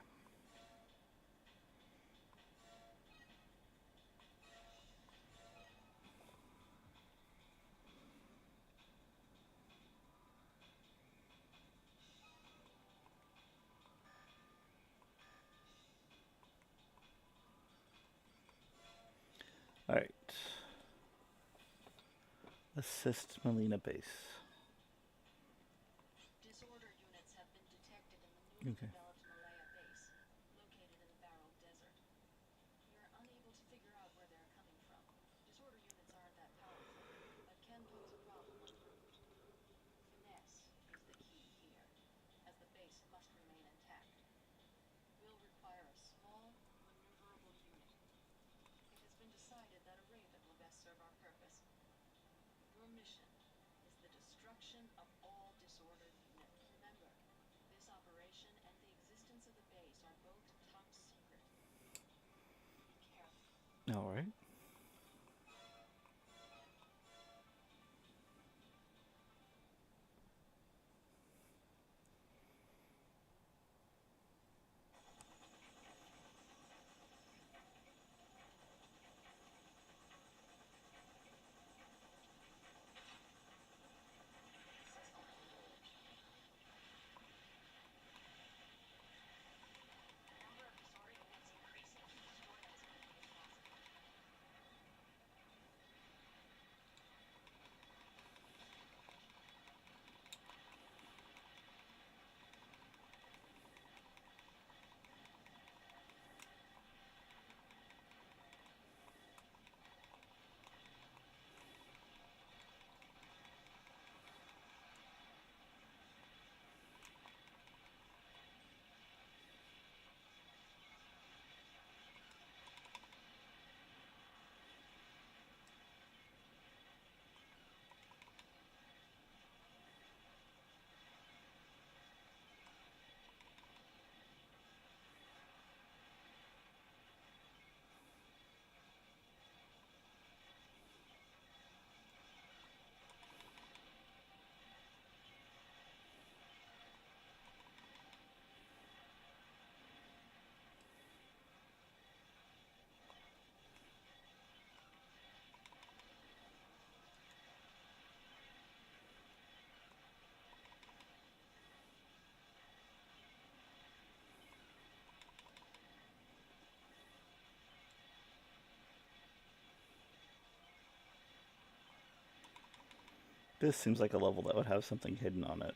Alright. Assist Melina base. Disorder units have been detected in the newly Okay. developed Malaya base, located in the Barrel Desert. We are unable to figure out where they're coming from. Disorder units aren't that powerful, but can pose a problem. Finesse is the key here, as the base must remain intact. We'll require a small, maneuverable unit. It has been decided that a Raven will best serve our purpose. Your mission is the destruction of all disordered units. Remember, this operation and the existence of the base are both top secret. Be careful. Alright. The number of disorder units increasing. Destroy them as quickly as possible. This seems like a level that would have something hidden on it.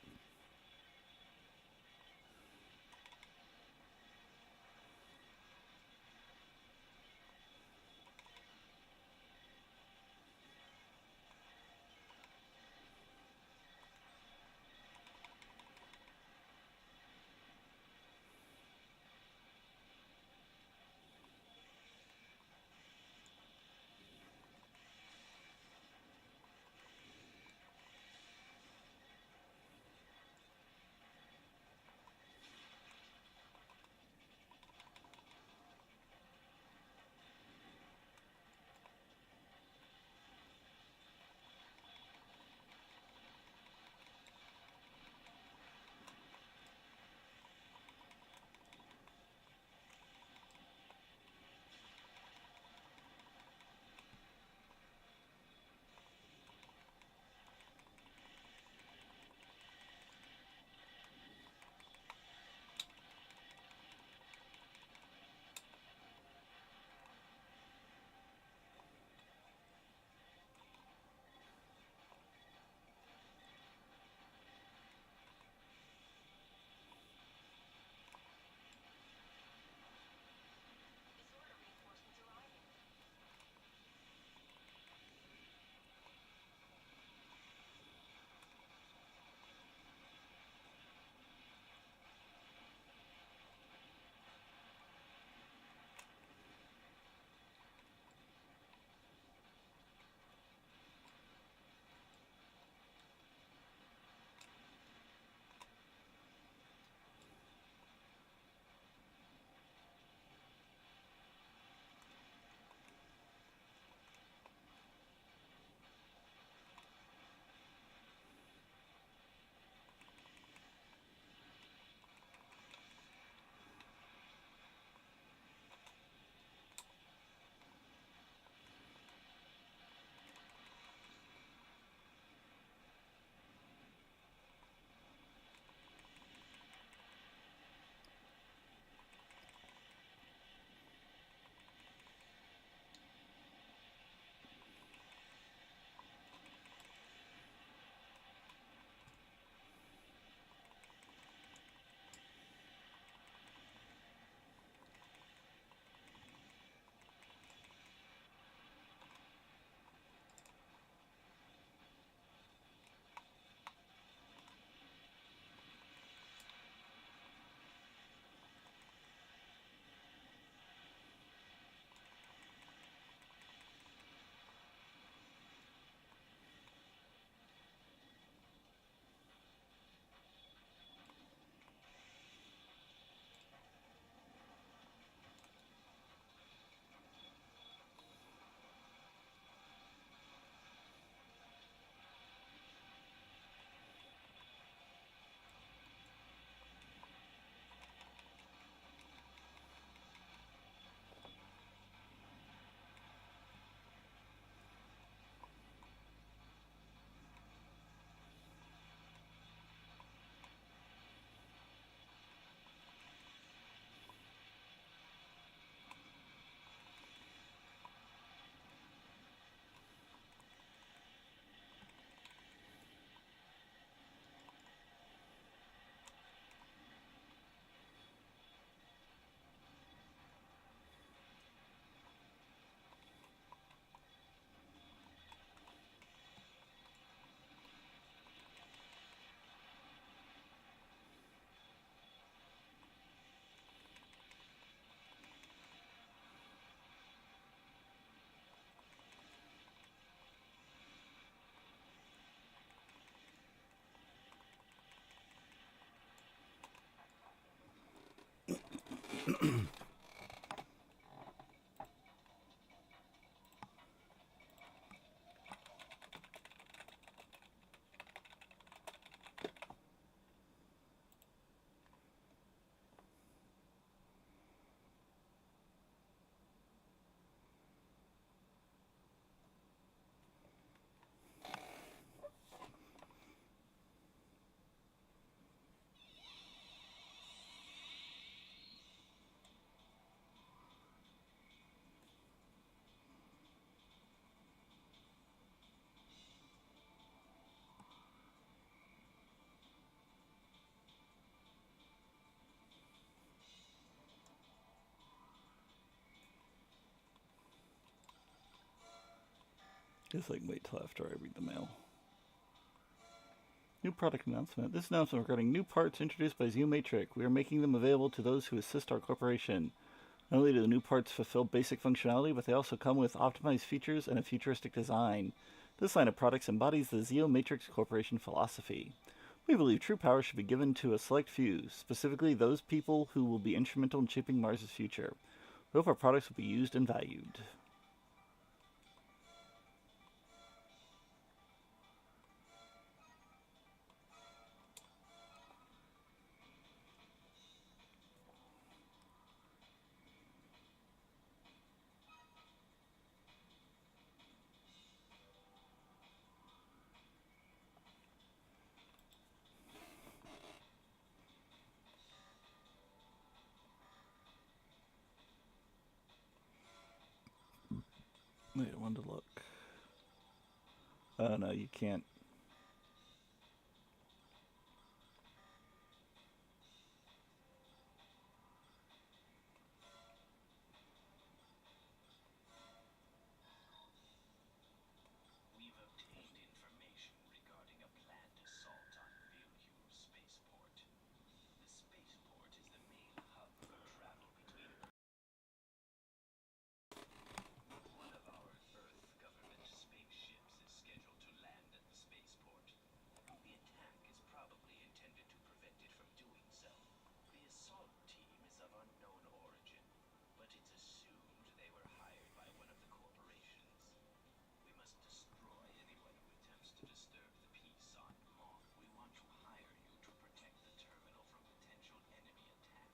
Disorder reinforcements arriving. Guess I can wait till after I read the mail. New product announcement. This announcement regarding new parts introduced by Zeomatrix. We are making them available to those who assist our corporation. Not only do the new parts fulfill basic functionality, but they also come with optimized features and a futuristic design. This line of products embodies the Zeomatrix Corporation philosophy. We believe true power should be given to a select few, specifically those people who will be instrumental in shaping Mars' future. We hope our products will be used and valued. Wait, I wanted to look. Oh no, you can't. We've obtained information regarding a planned assault on Vilhue Spaceport. The spaceport is the main hub for travel between one of our Earth government spaceships is scheduled to land at the spaceport. The attack is probably intended to prevent it from doing so. The assault team is of unknown origin, but it's assumed they were hired by one of the corporations. We must destroy anyone who attempts to disturb the peace on Mars. We want to hire you to protect the terminal from potential enemy attack.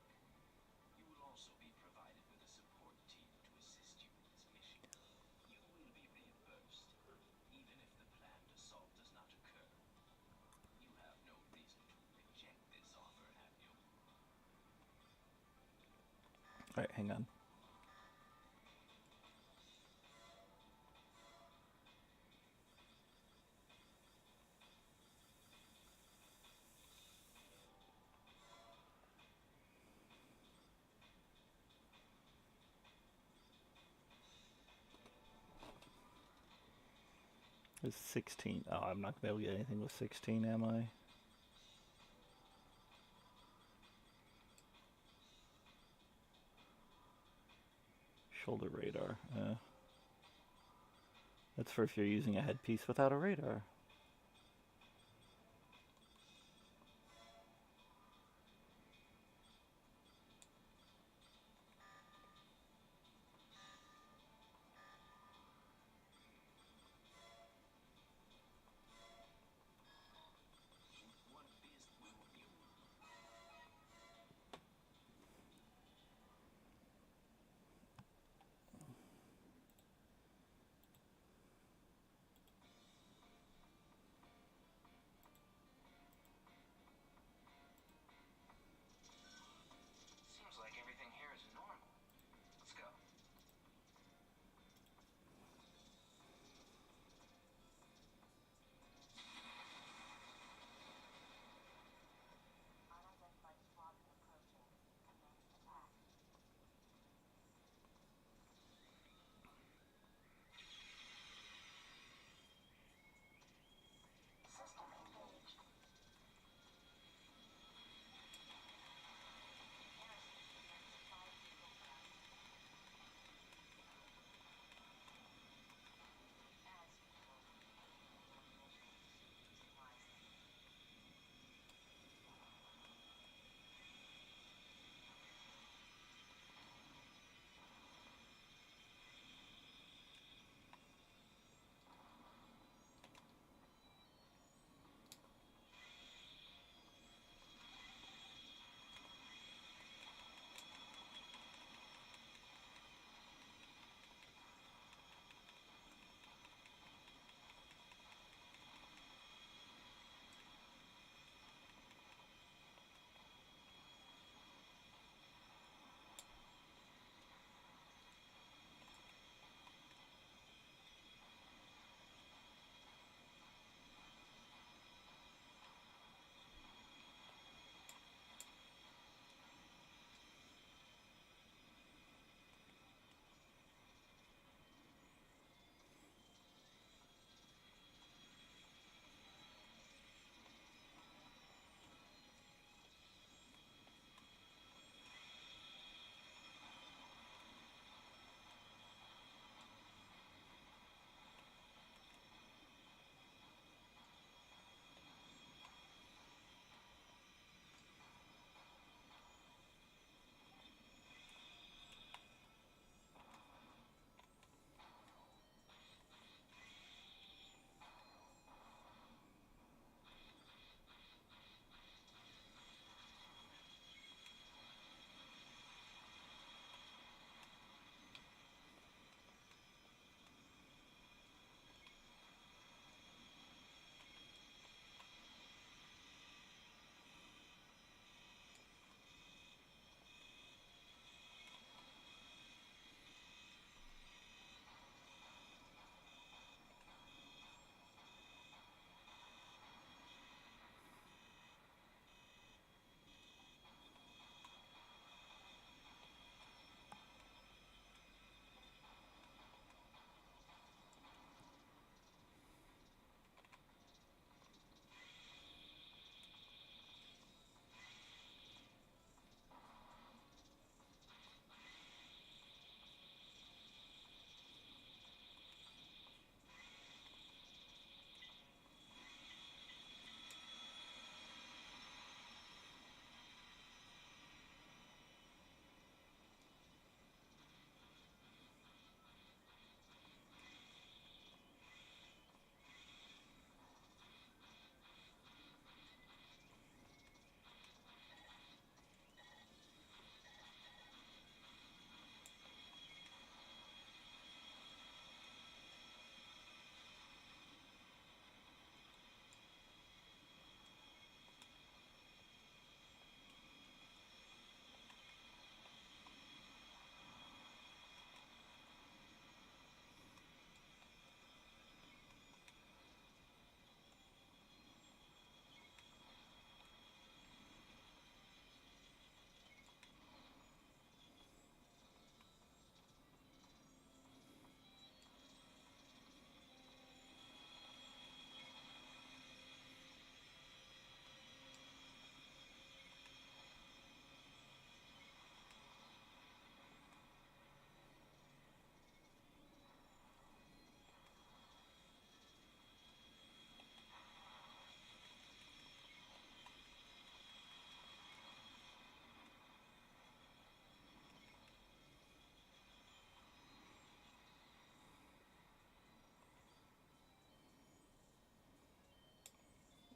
You will also be provided with a support team to assist you in this mission. You will be reimbursed, even if the planned assault does not occur. You have no reason to reject this offer, have you? Alright, hang on. It's 16. Oh, I'm not going to be able to get anything with 16, am I? Shoulder radar. That's for if you're using a headpiece without a radar. What is Vilhue?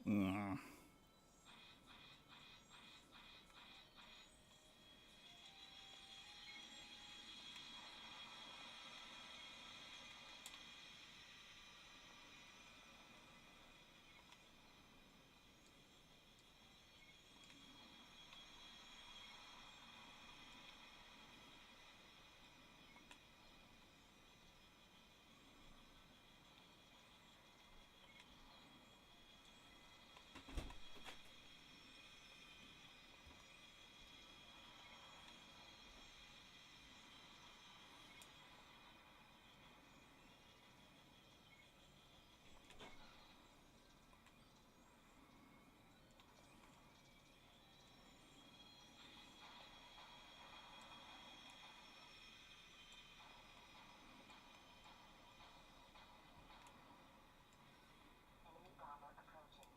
Mm. Enemy bomber approaching.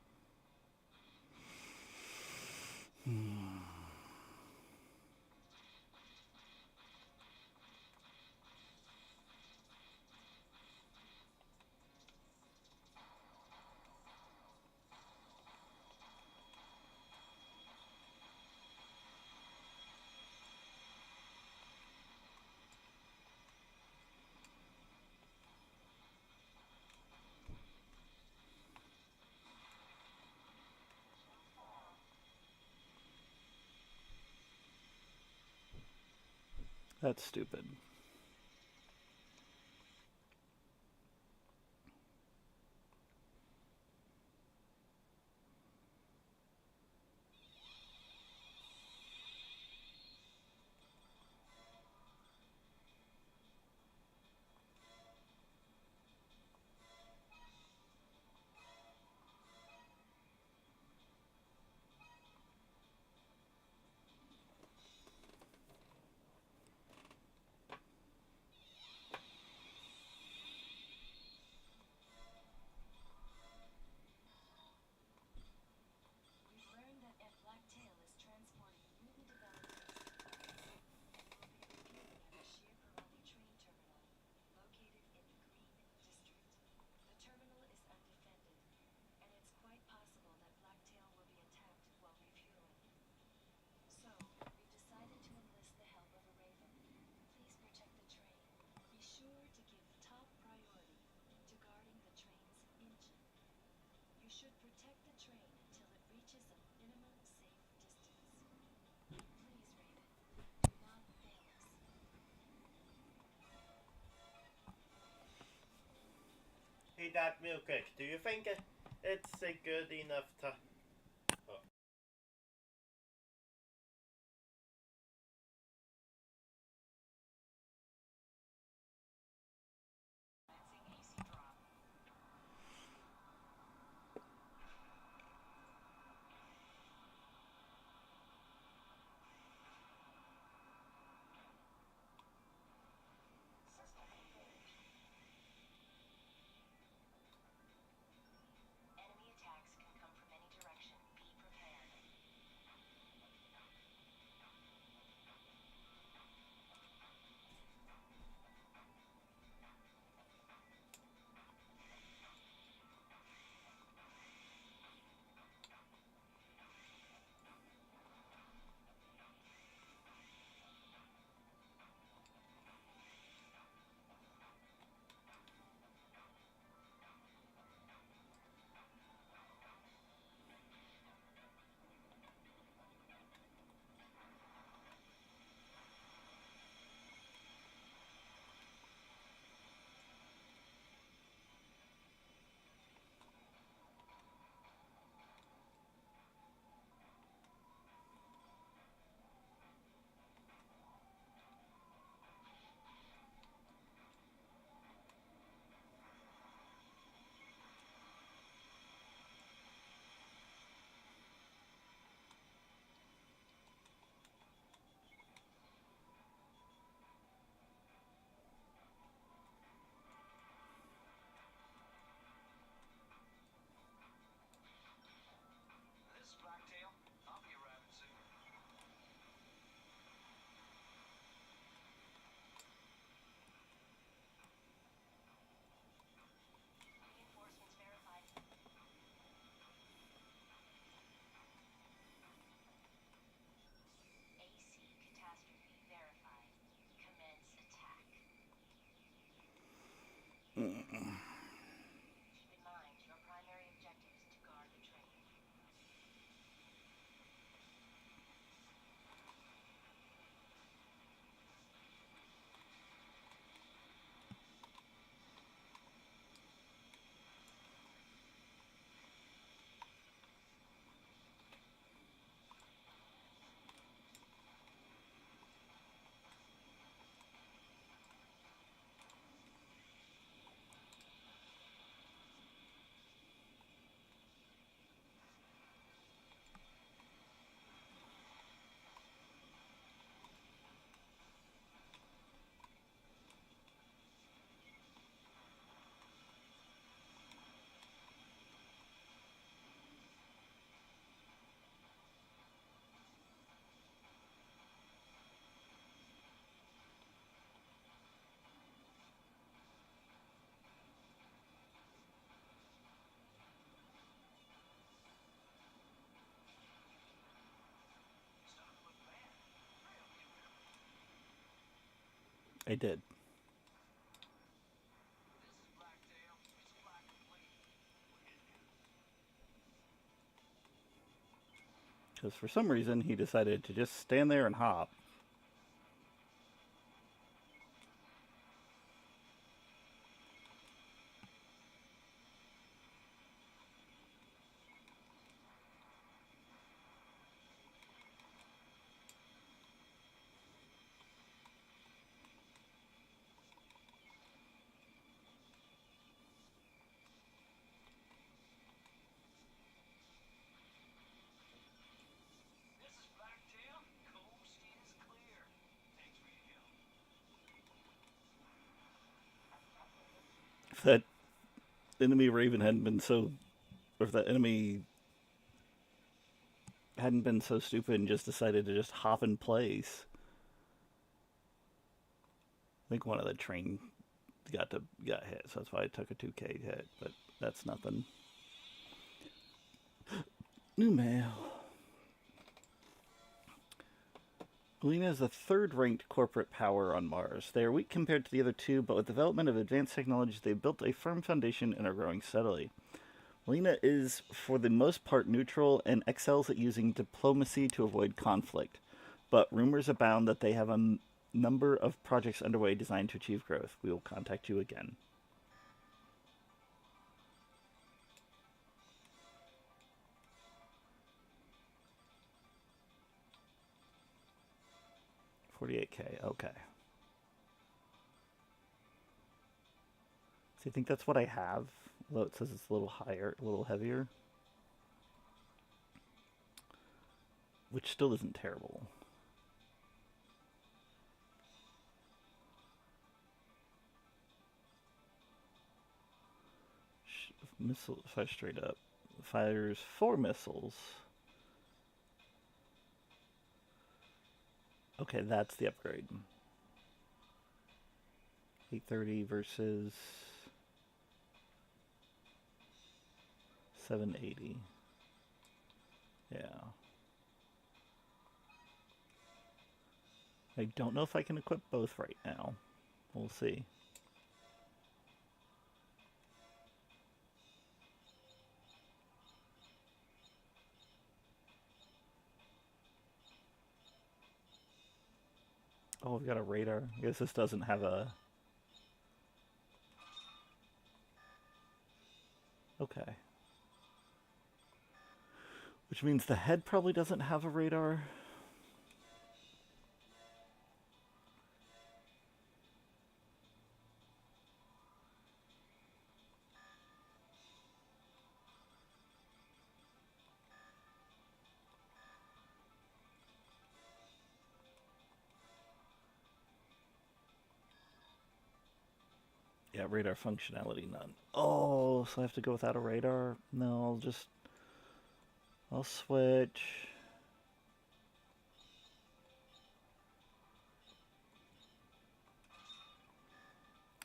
That's stupid. We've learned that Blacktail is transporting newly developed base supplies, and will be refueling at the Shir Pirali train terminal, located in the Green District. The terminal is undefended, and it's quite possible that Blacktail will be attacked while refueling. So, we've decided to enlist the help of a Raven. Please protect the train. Be sure to give top priority to guarding the train's engine. You should protect the train until it reaches a minimum safe distance. Please, Raven, do not fail us. Hey, Dad, real quick, do you think it's a good enough time? Oh. Commencing AC drop. System engaged. Enemy attacks can come from any direction. I did. This is Blacktail. It's Black and Blake. We're getting news. Because for some reason he decided to just stand there and hop. This is Blacktail. Coast is clear. Thanks for your help. If that enemy Raven hadn't been so, or if that enemy hadn't been so stupid and just decided to just hop in place. I think one of the train got hit, so that's why I took a 2K hit, but that's nothing. New mail. Galena is the third-ranked corporate power on Mars. They are weak compared to the other two, but with development of advanced technologies, they've built a firm foundation and are growing steadily. Galena is, for the most part, neutral and excels at using diplomacy to avoid conflict. But rumors abound that they have a number of projects underway designed to achieve growth. We will contact you again. $48K, okay. So I think that's what I have, although it says it's a little higher, a little heavier. Which still isn't terrible. Missile, fire straight up. Fires 4 missiles. Okay, that's the upgrade. 830 versus 780. Yeah. I don't know if I can equip both right now. We'll see. Oh, we've got a radar. I guess this doesn't have a... Okay. Which means the head probably doesn't have a radar. Yeah, radar functionality, none. Oh, so I have to go without a radar? No, I'll switch.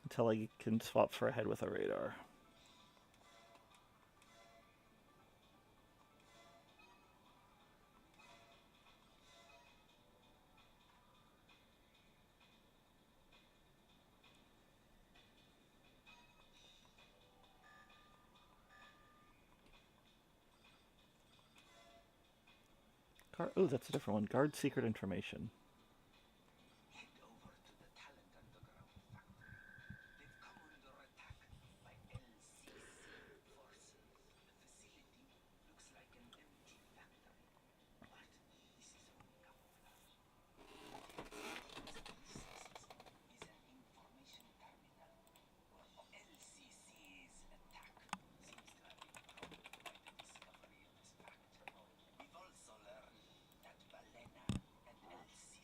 Until I can swap for a head with a radar. Oh, that's a different one. Guard secret information. Head over to the Talent Underground factory. They've come under attack by LCC forces. The facility looks like an empty factory, but this is only camouflage. This is an information terminal. LCC's attack seems to have been prompted by the discovery of this factory. We've also learned that Valena and LCC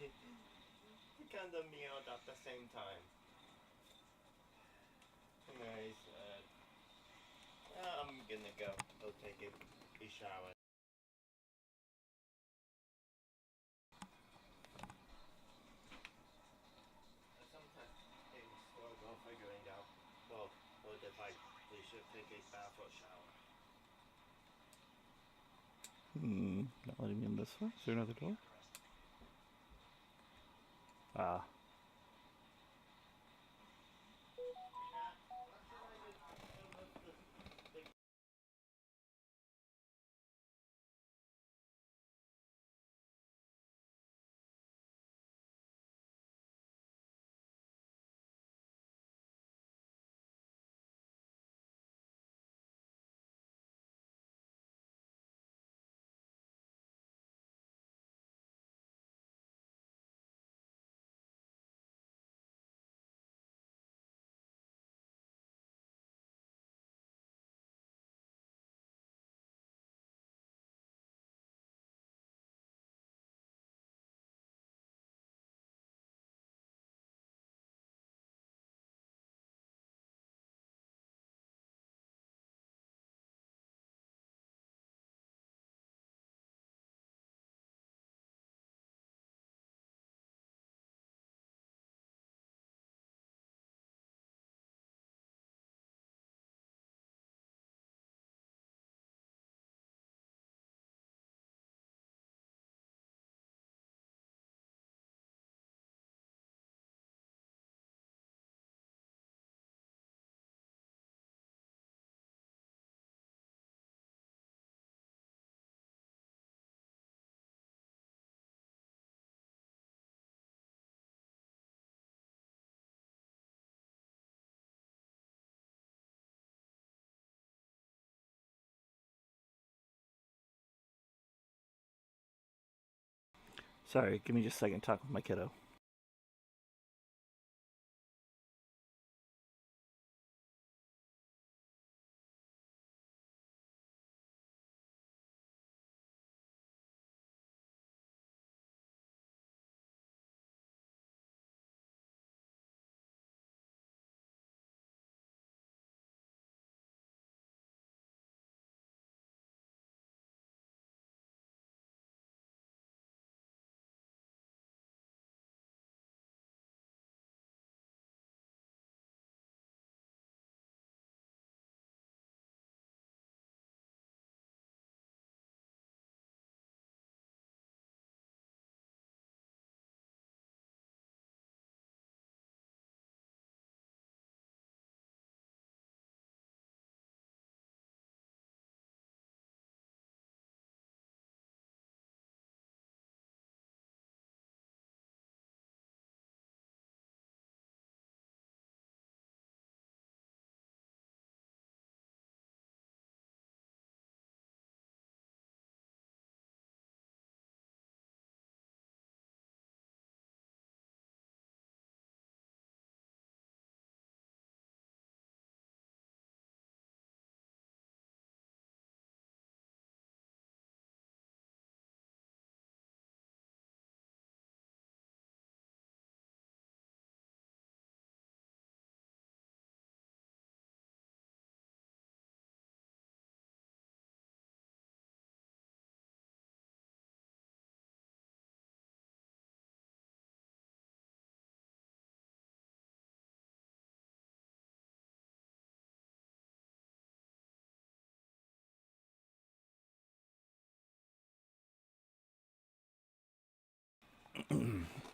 He kind of meowed at the same time. And I said, I'm gonna go take a shower. Sometimes I struggle figuring out, well, what if we should take a bath or shower. Not letting me in this way. Is there another door? Ah. Cat, what should I do to move the Sorry, give me just a second to talk with my kiddo.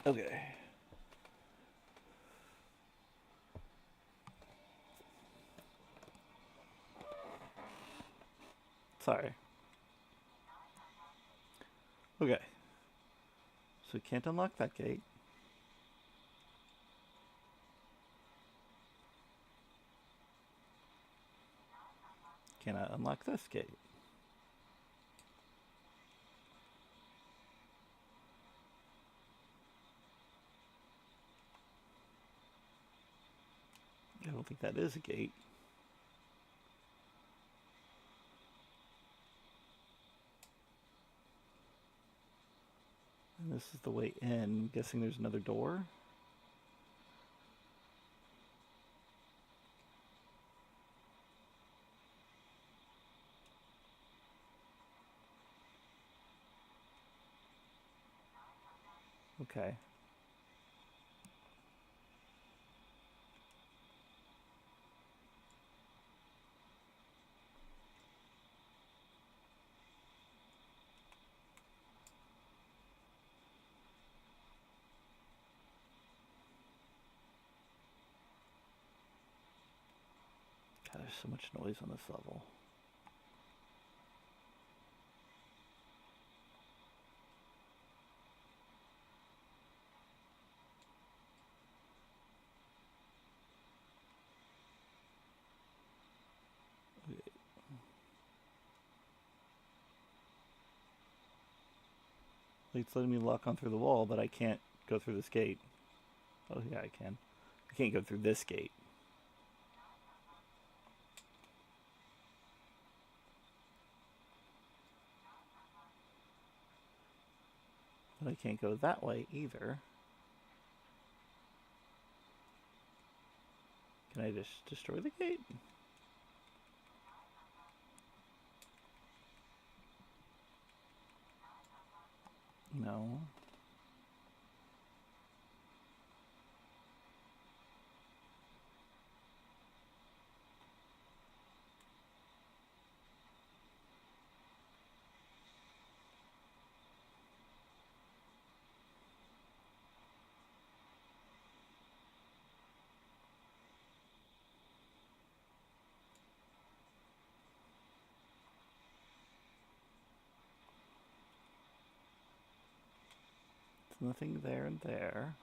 Okay. Sorry. Okay. So can't unlock that gate. Can I unlock this gate? I don't think that is a gate. And This is the way in. I'm guessing there's another door. Okay. God, there's so much noise on this level. It's letting me lock on through the wall, but I can't go through this gate. Oh yeah, I can. I can't go through this gate. But I can't go that way either. Can I just destroy the gate? No. There's nothing there and there.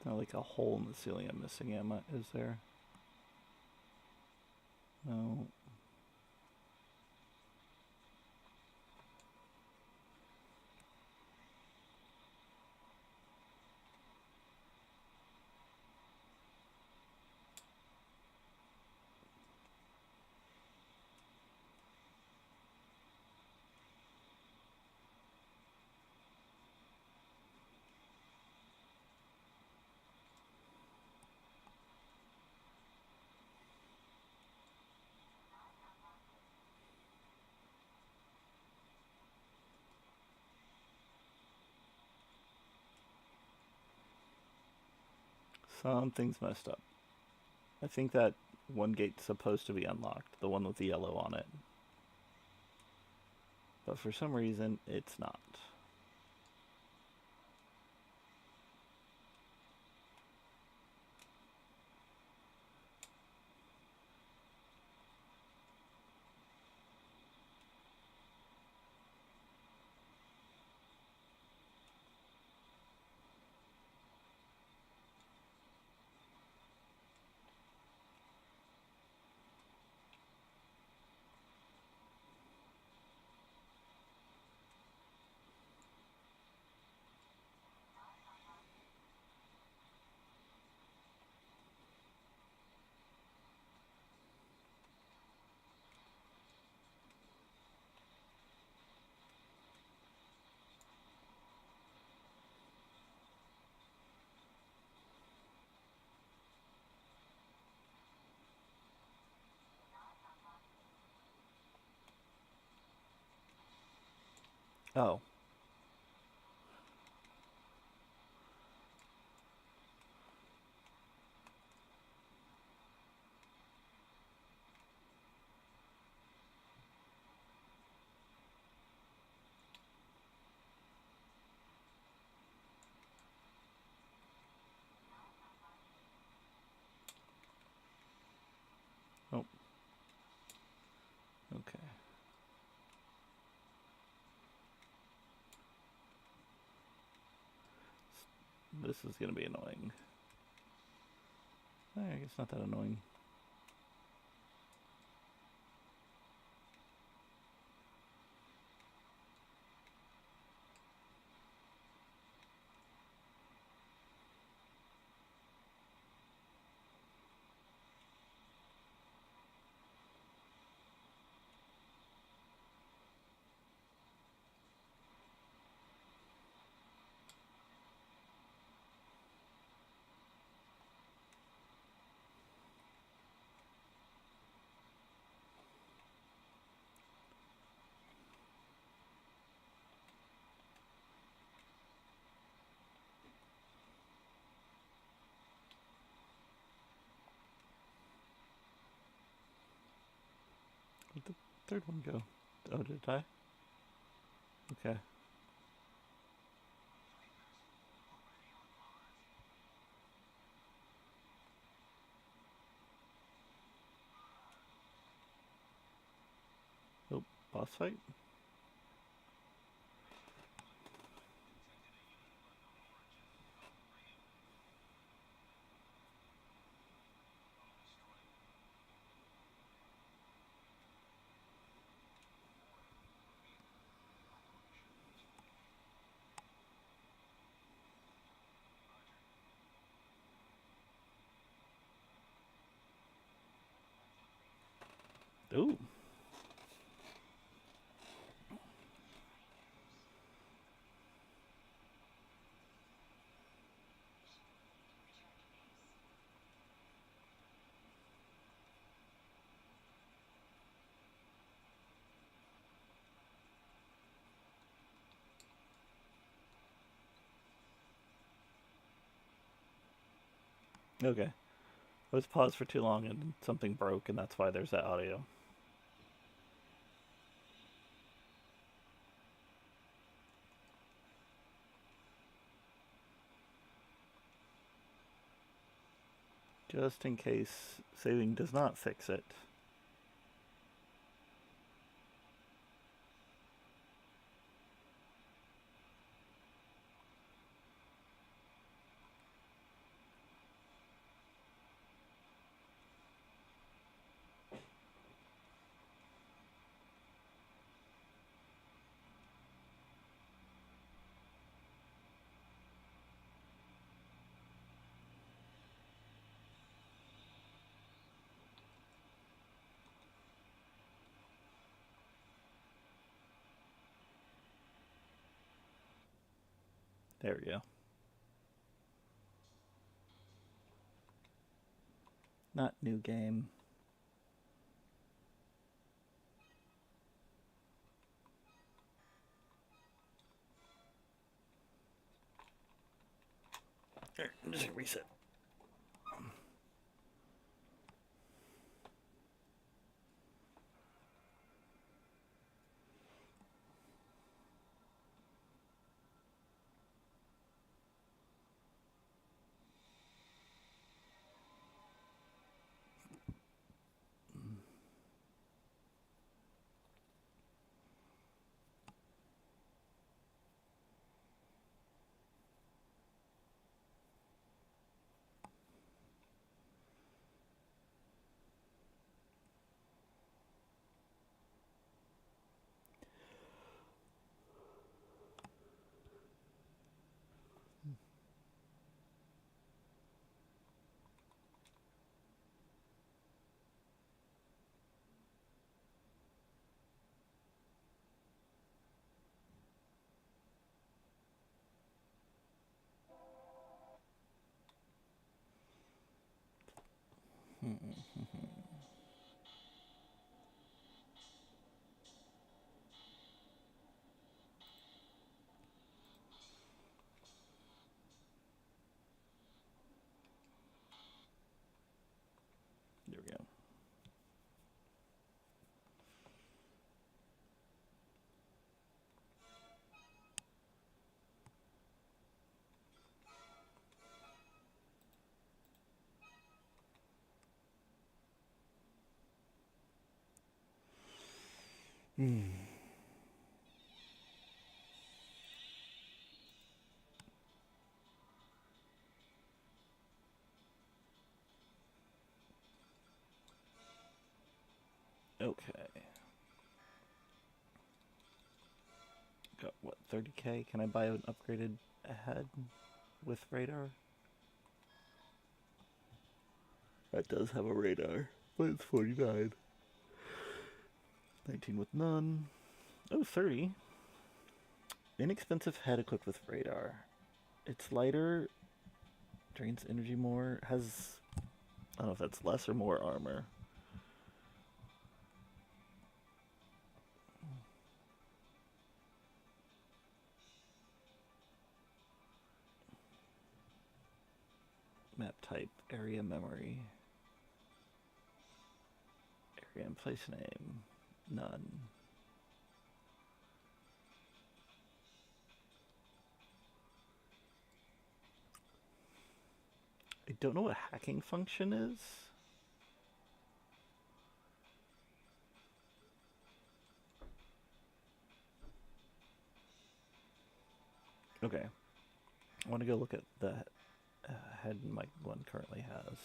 Not like a hole in the ceiling I'm missing, is there? No. Something's messed up. I think that one gate's supposed to be unlocked, the one with the yellow on it. But for some reason, it's not. Oh. Oh. Okay. This is gonna be annoying. I guess not that annoying. Third one go? Oh, did it die? Okay. Oh, boss fight? Ooh. Okay. I was paused for too long and something broke, and that's why there's that audio. Just in case saving does not fix it. There we go. Not new game. Here, just reset. There we go. Okay. Got what, 30k? Can I buy an upgraded head with radar? That does have a radar, but it's 49. 19 with none. Oh, 30. Inexpensive head equipped with radar. It's lighter, drains energy more, has... I don't know if that's less or more armor. Map type, area memory. Area and place name. None. I don't know what hacking function is. Okay. I want to go look at the head my one currently has.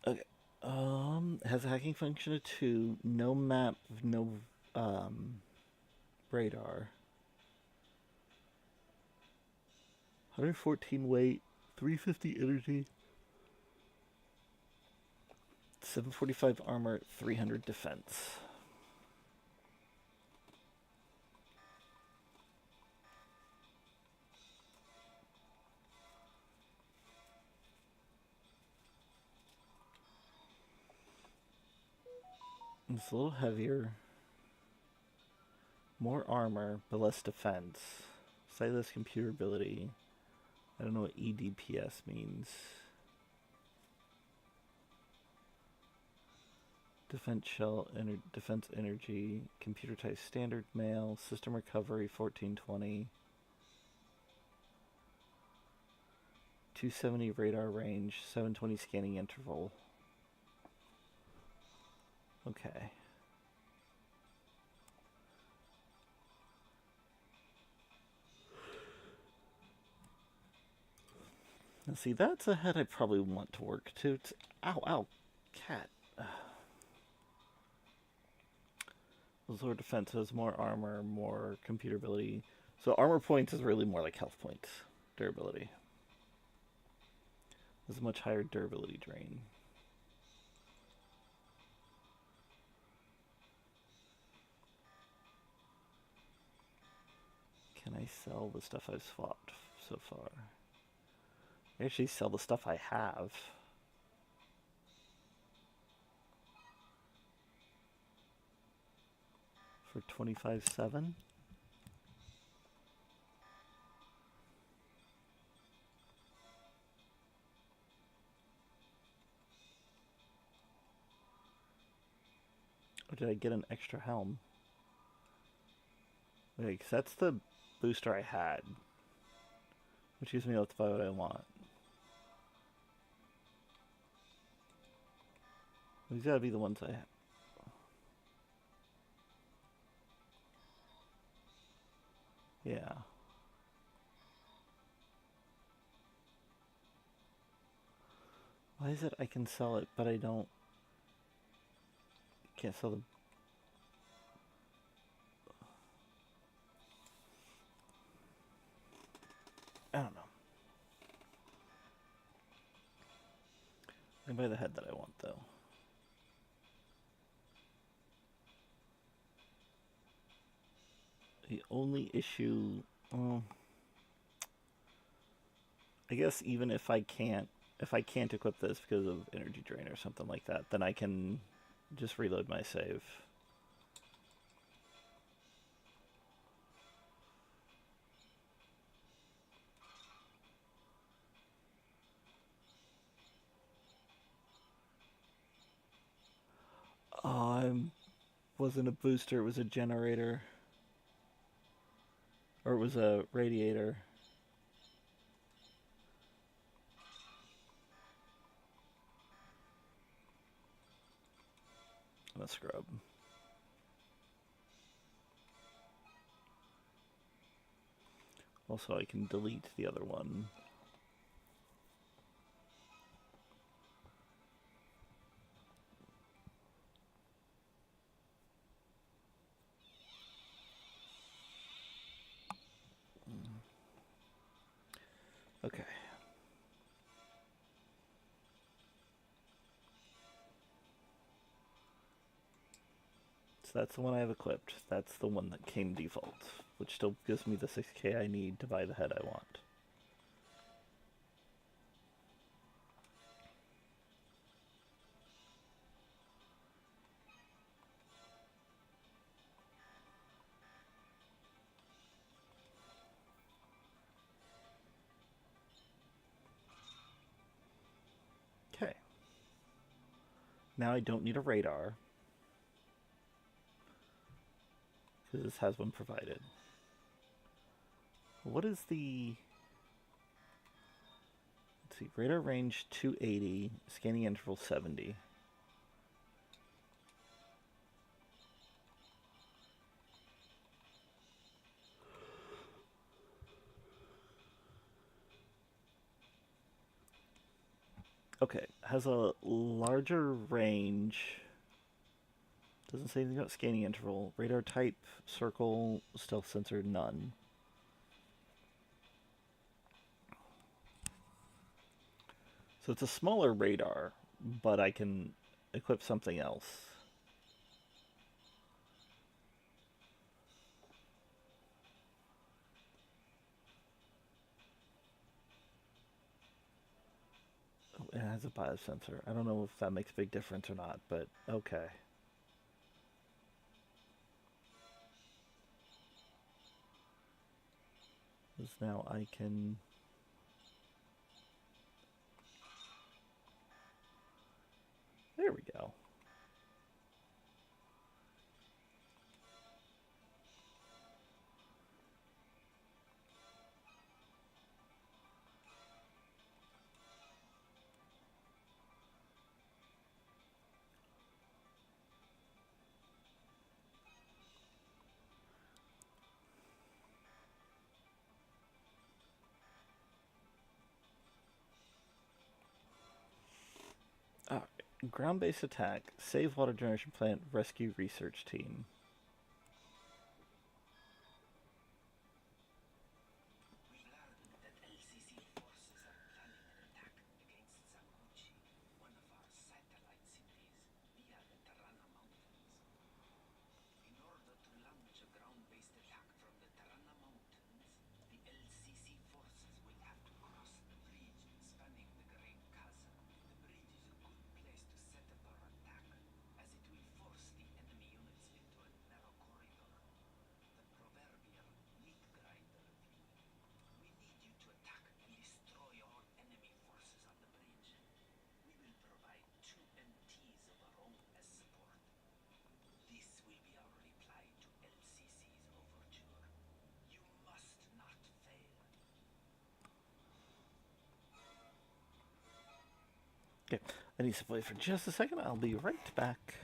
Okay. Has a hacking function of 2, no map, no radar. 114 weight, 350 energy, 745 armor, 300 defense. It's a little heavier. More armor, but less defense. Sightless computer ability. I don't know what EDPS means. Defense shell, defense energy, computer type standard mail, system recovery 1420. 270 radar range, 720 scanning interval. Okay. Now see, that's a head I probably want to work to. Ow, ow, cat. Lower defense has more armor, more computer ability. So armor points is really more like health points. Durability. There's a much higher durability drain. Can I sell the stuff I've swapped so far? I actually sell the stuff I have. For 25.7. Or did I get an extra helm? Wait, 'cause that's the booster I had. Which gives me able to buy what I want. These gotta be the ones I have. Yeah. Why is it I can sell it, but I don't... Can't sell the... I don't know. I can buy the head that I want, though. The only issue... Well, I guess even if I can't equip this because of energy drain or something like that, then I can just reload my save. Wasn't a booster, it was a generator. Or it was a radiator. I'm a scrub. Also, I can delete the other one. Okay. So that's the one I have equipped. That's the one that came default, which still gives me the 6k I need to buy the head I want. Okay. Now I don't need a radar, because this has one provided. What is the... Let's see, radar range 280, scanning interval 70. Okay, has a larger range. Doesn't say anything about scanning interval. Radar type, circle, stealth sensor, none. So it's a smaller radar, but I can equip something else. Oh, it has a biosensor. I don't know if that makes a big difference or not, but okay. Because now I can... There we go. Alright. Ground-based attack. Save water generation plant. Rescue research team. We've learned that LCC forces are planning an attack against Zakuchi, one of our satellite cities, via the Tarana Mountains. In order to launch a ground-based attack from the Tarana Mountains, the LCC forces will have to cross the bridge spanning the Great Chasm. The bridge is a good place to set up our attack, as it will force the enemy units into a narrow corridor. The proverbial meat grinder view. We need you to attack and destroy all enemy forces on the bridge. We will provide 2 MTs of our own as support. This will be our reply to LCC's overture. You must not fail. Okay, I need to play for just a second. I'll be right back.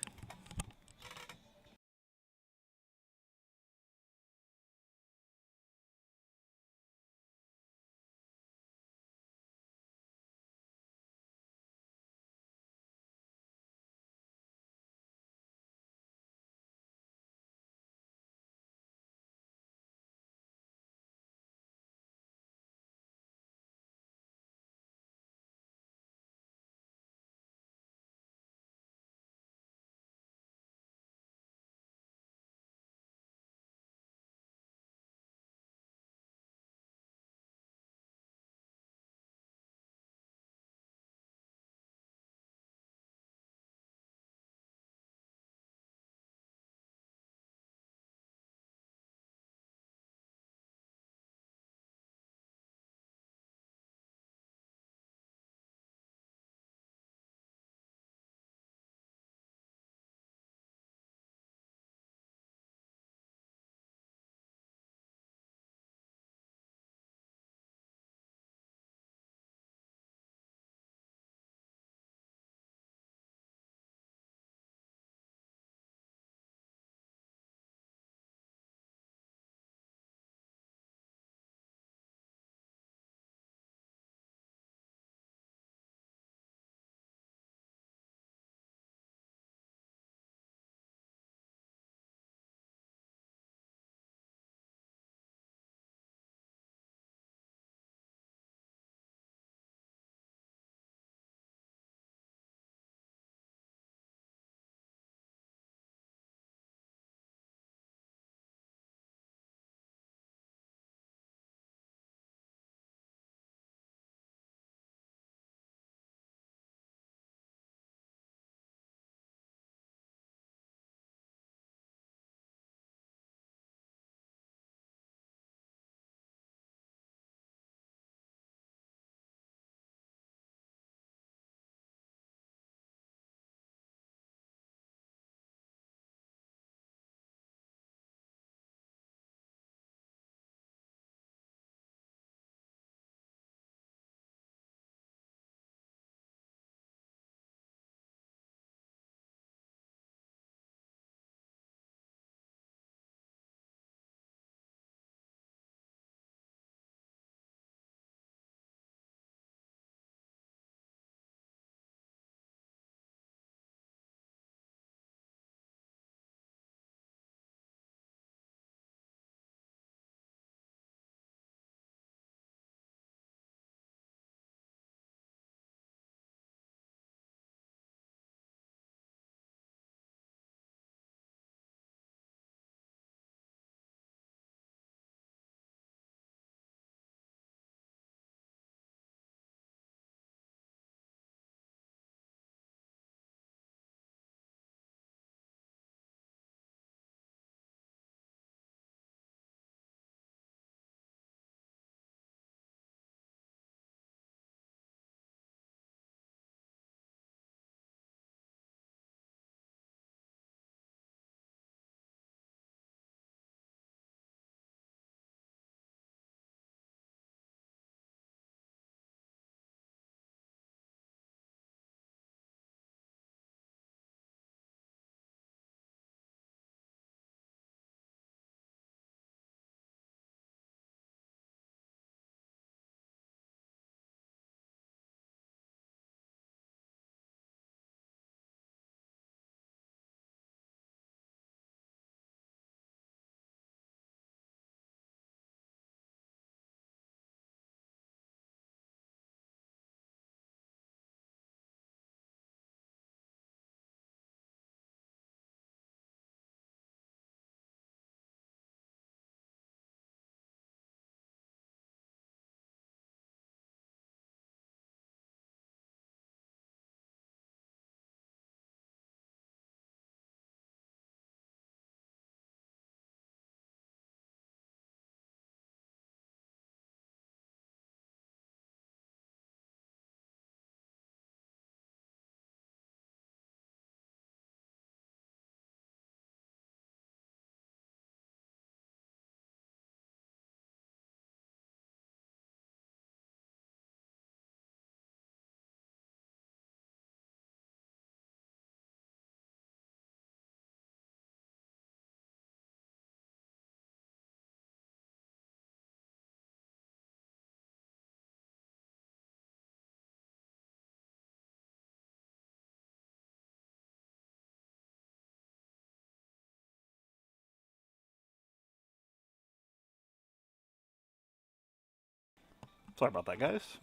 Sorry about that, guys.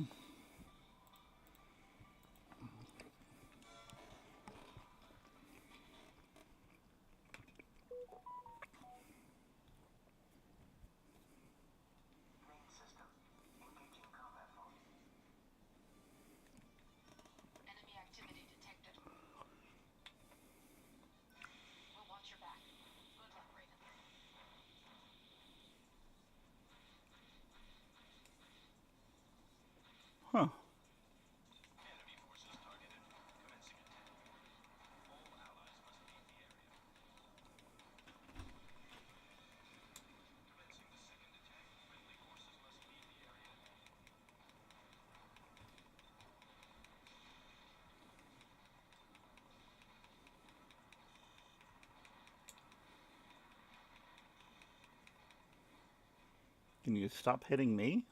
Main system. Engaging combat mode. Enemy activity detected. We'll watch your back. Good luck, Raven. Huh. Enemy forces targeted. Commencing attack. All allies must leave the area. Commencing the second attack. Friendly forces must leave the area. Can you stop hitting me?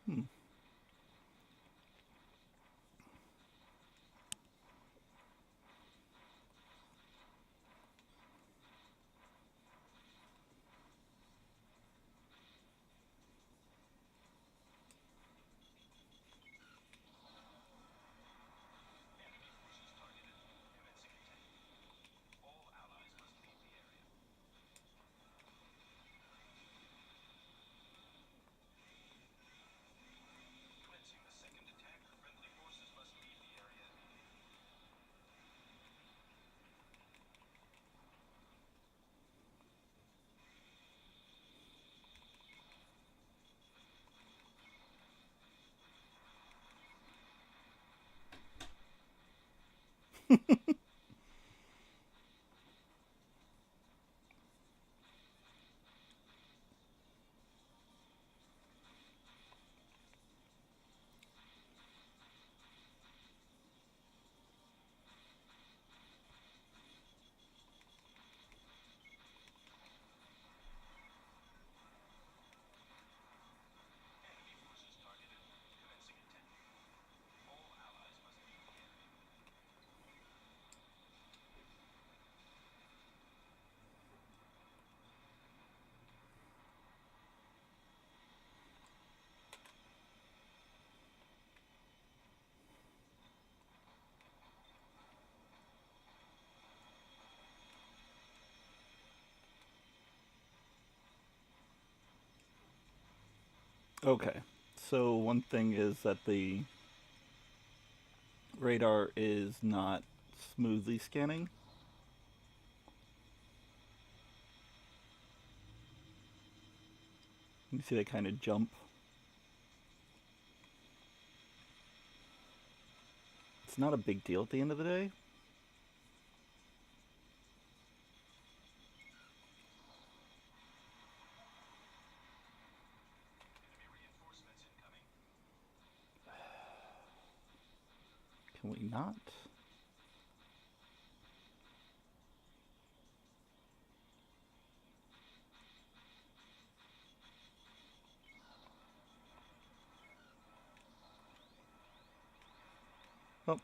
Hmm. Enemy forces targeted. Commencing attack. All allies must leave the area. Commencing the second attack. Friendly forces must leave the area. Enemy forces targeted. Commencing attack. All allies must leave the area. Okay. So one thing is that the radar is not smoothly scanning. You see that kind of jump. It's not a big deal at the end of the day. Enemy reinforcements incoming. Can we not? Oh.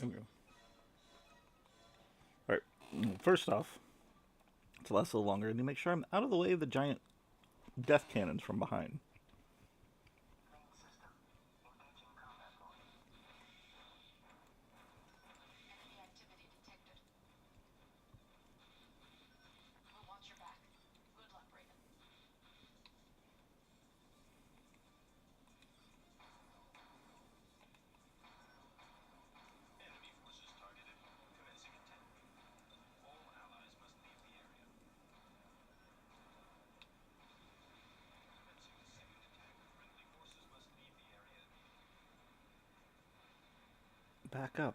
There we go. Alright, First off, to last a little longer, I need to make sure I'm out of the way of the giant death cannons from behind. Enemy activity detected. We'll watch your back. Good luck, Raven. Enemy forces targeted. Commencing attack. All allies must leave the area. Commencing the second attack. Friendly forces must leave the area immediately. Back up.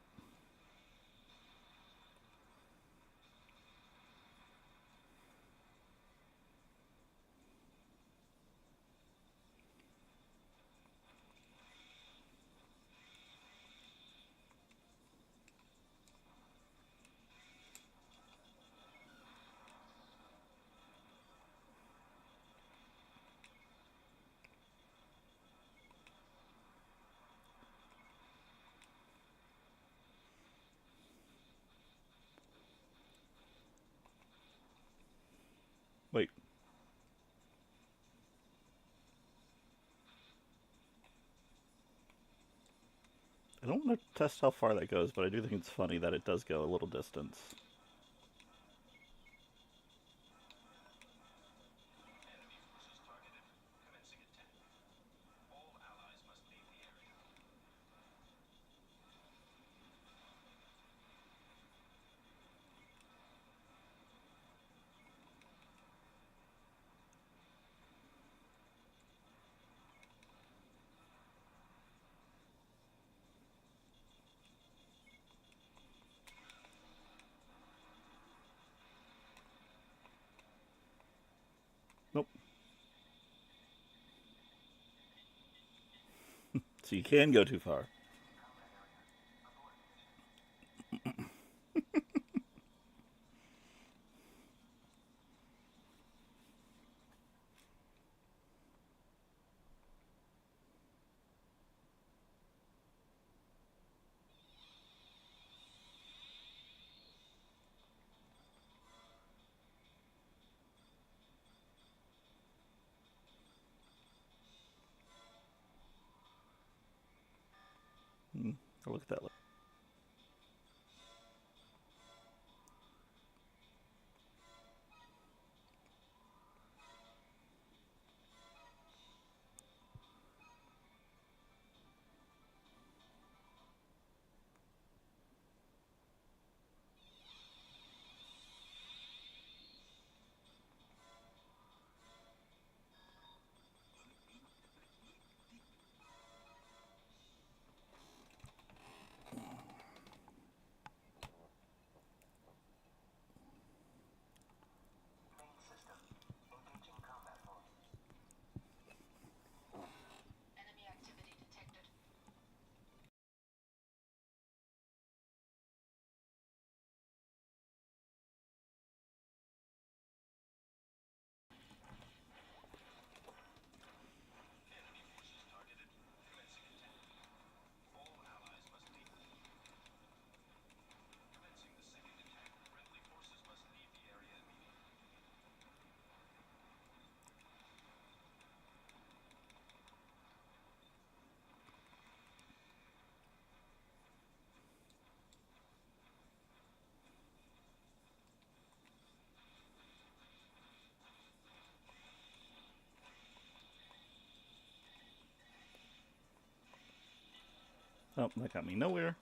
Wait. I don't want to test how far that goes, but I do think it's funny that it does go a little distance. Enemy forces targeted. Commencing attack. All allies must leave the area. Nope. So you can go too far. I'll look at that later. Enemy activity detected. Enemy forces targeted. Commencing attack. All allies must leave. Commencing the second attack. Friendly forces must leave the area immediately. Oh, that got me nowhere.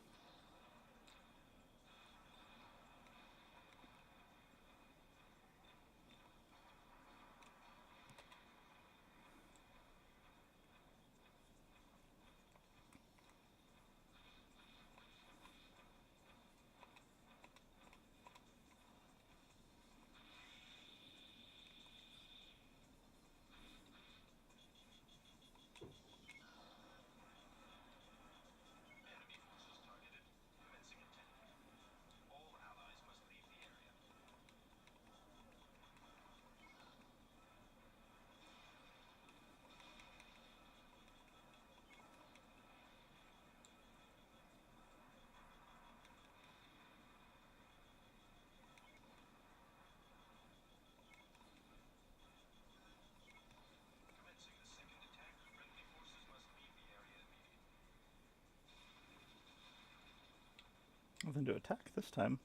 Enemy forces targeted. Nothing to attack this time.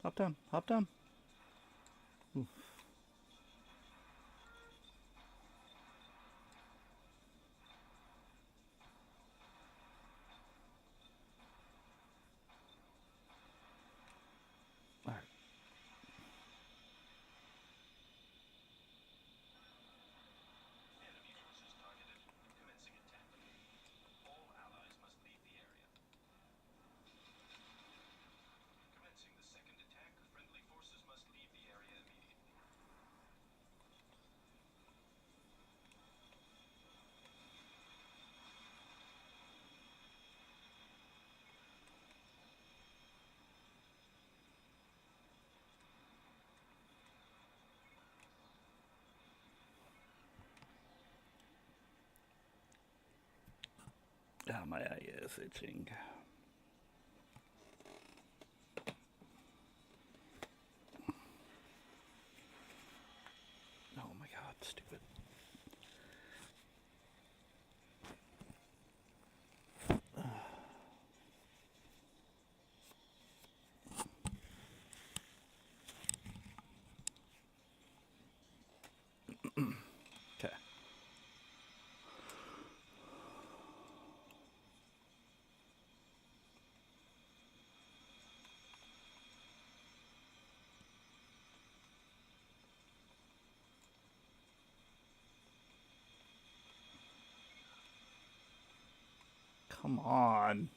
Hop down, hop down. Oof. All right. Enemy forces targeted. Commencing attack. All allies must leave the area. Commencing the second attack. Friendly forces must leave the area immediately. Ah, my eye is itching. Oh my god, stupid. Okay. Come on.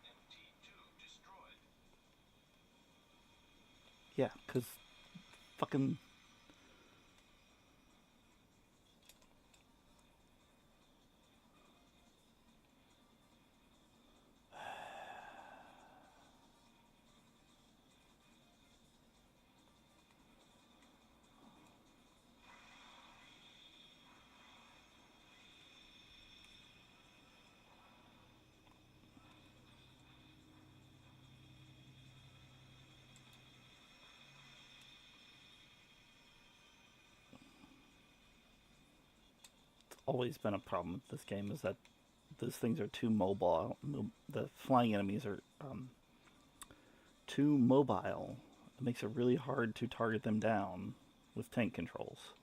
MT2 destroyed. Yeah, because fucking... always been a problem with this game is that those things are too mobile. The flying enemies are too mobile. It makes it really hard to target them down with tank controls.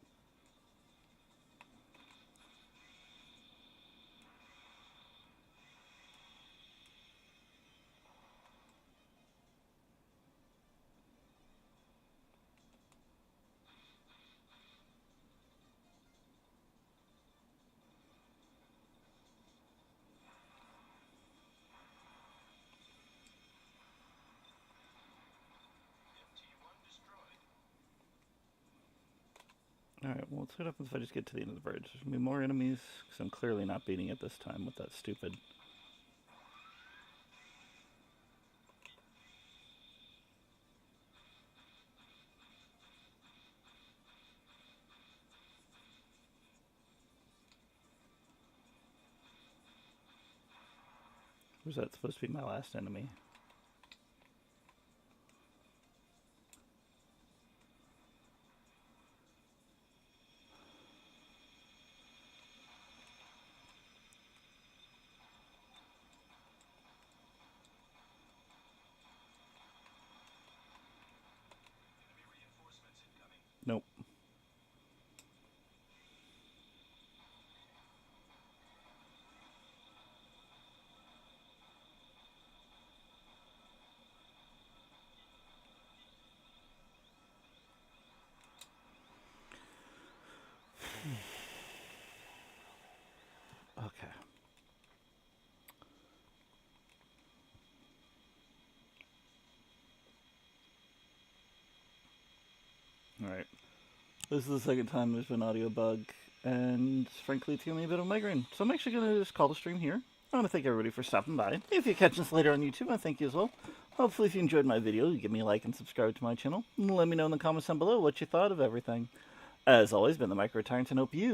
MT1 destroyed. Alright, well, let's see what happens if I just get to the end of the bridge. There's going to be more enemies, because I'm clearly not beating it this time with that stupid... Was that supposed to be my last enemy? Enemy reinforcements incoming. Nope. Okay. Alright. This is the second time there's been an audio bug, and frankly it's giving me a bit of a migraine. So I'm actually going to just call the stream here. I want to thank everybody for stopping by. If you're catching this later on YouTube, I thank you as well. Hopefully if you enjoyed my video, you give me a like and subscribe to my channel. And let me know in the comments down below what you thought of everything. As always, been the Micro Tyrant, and hope you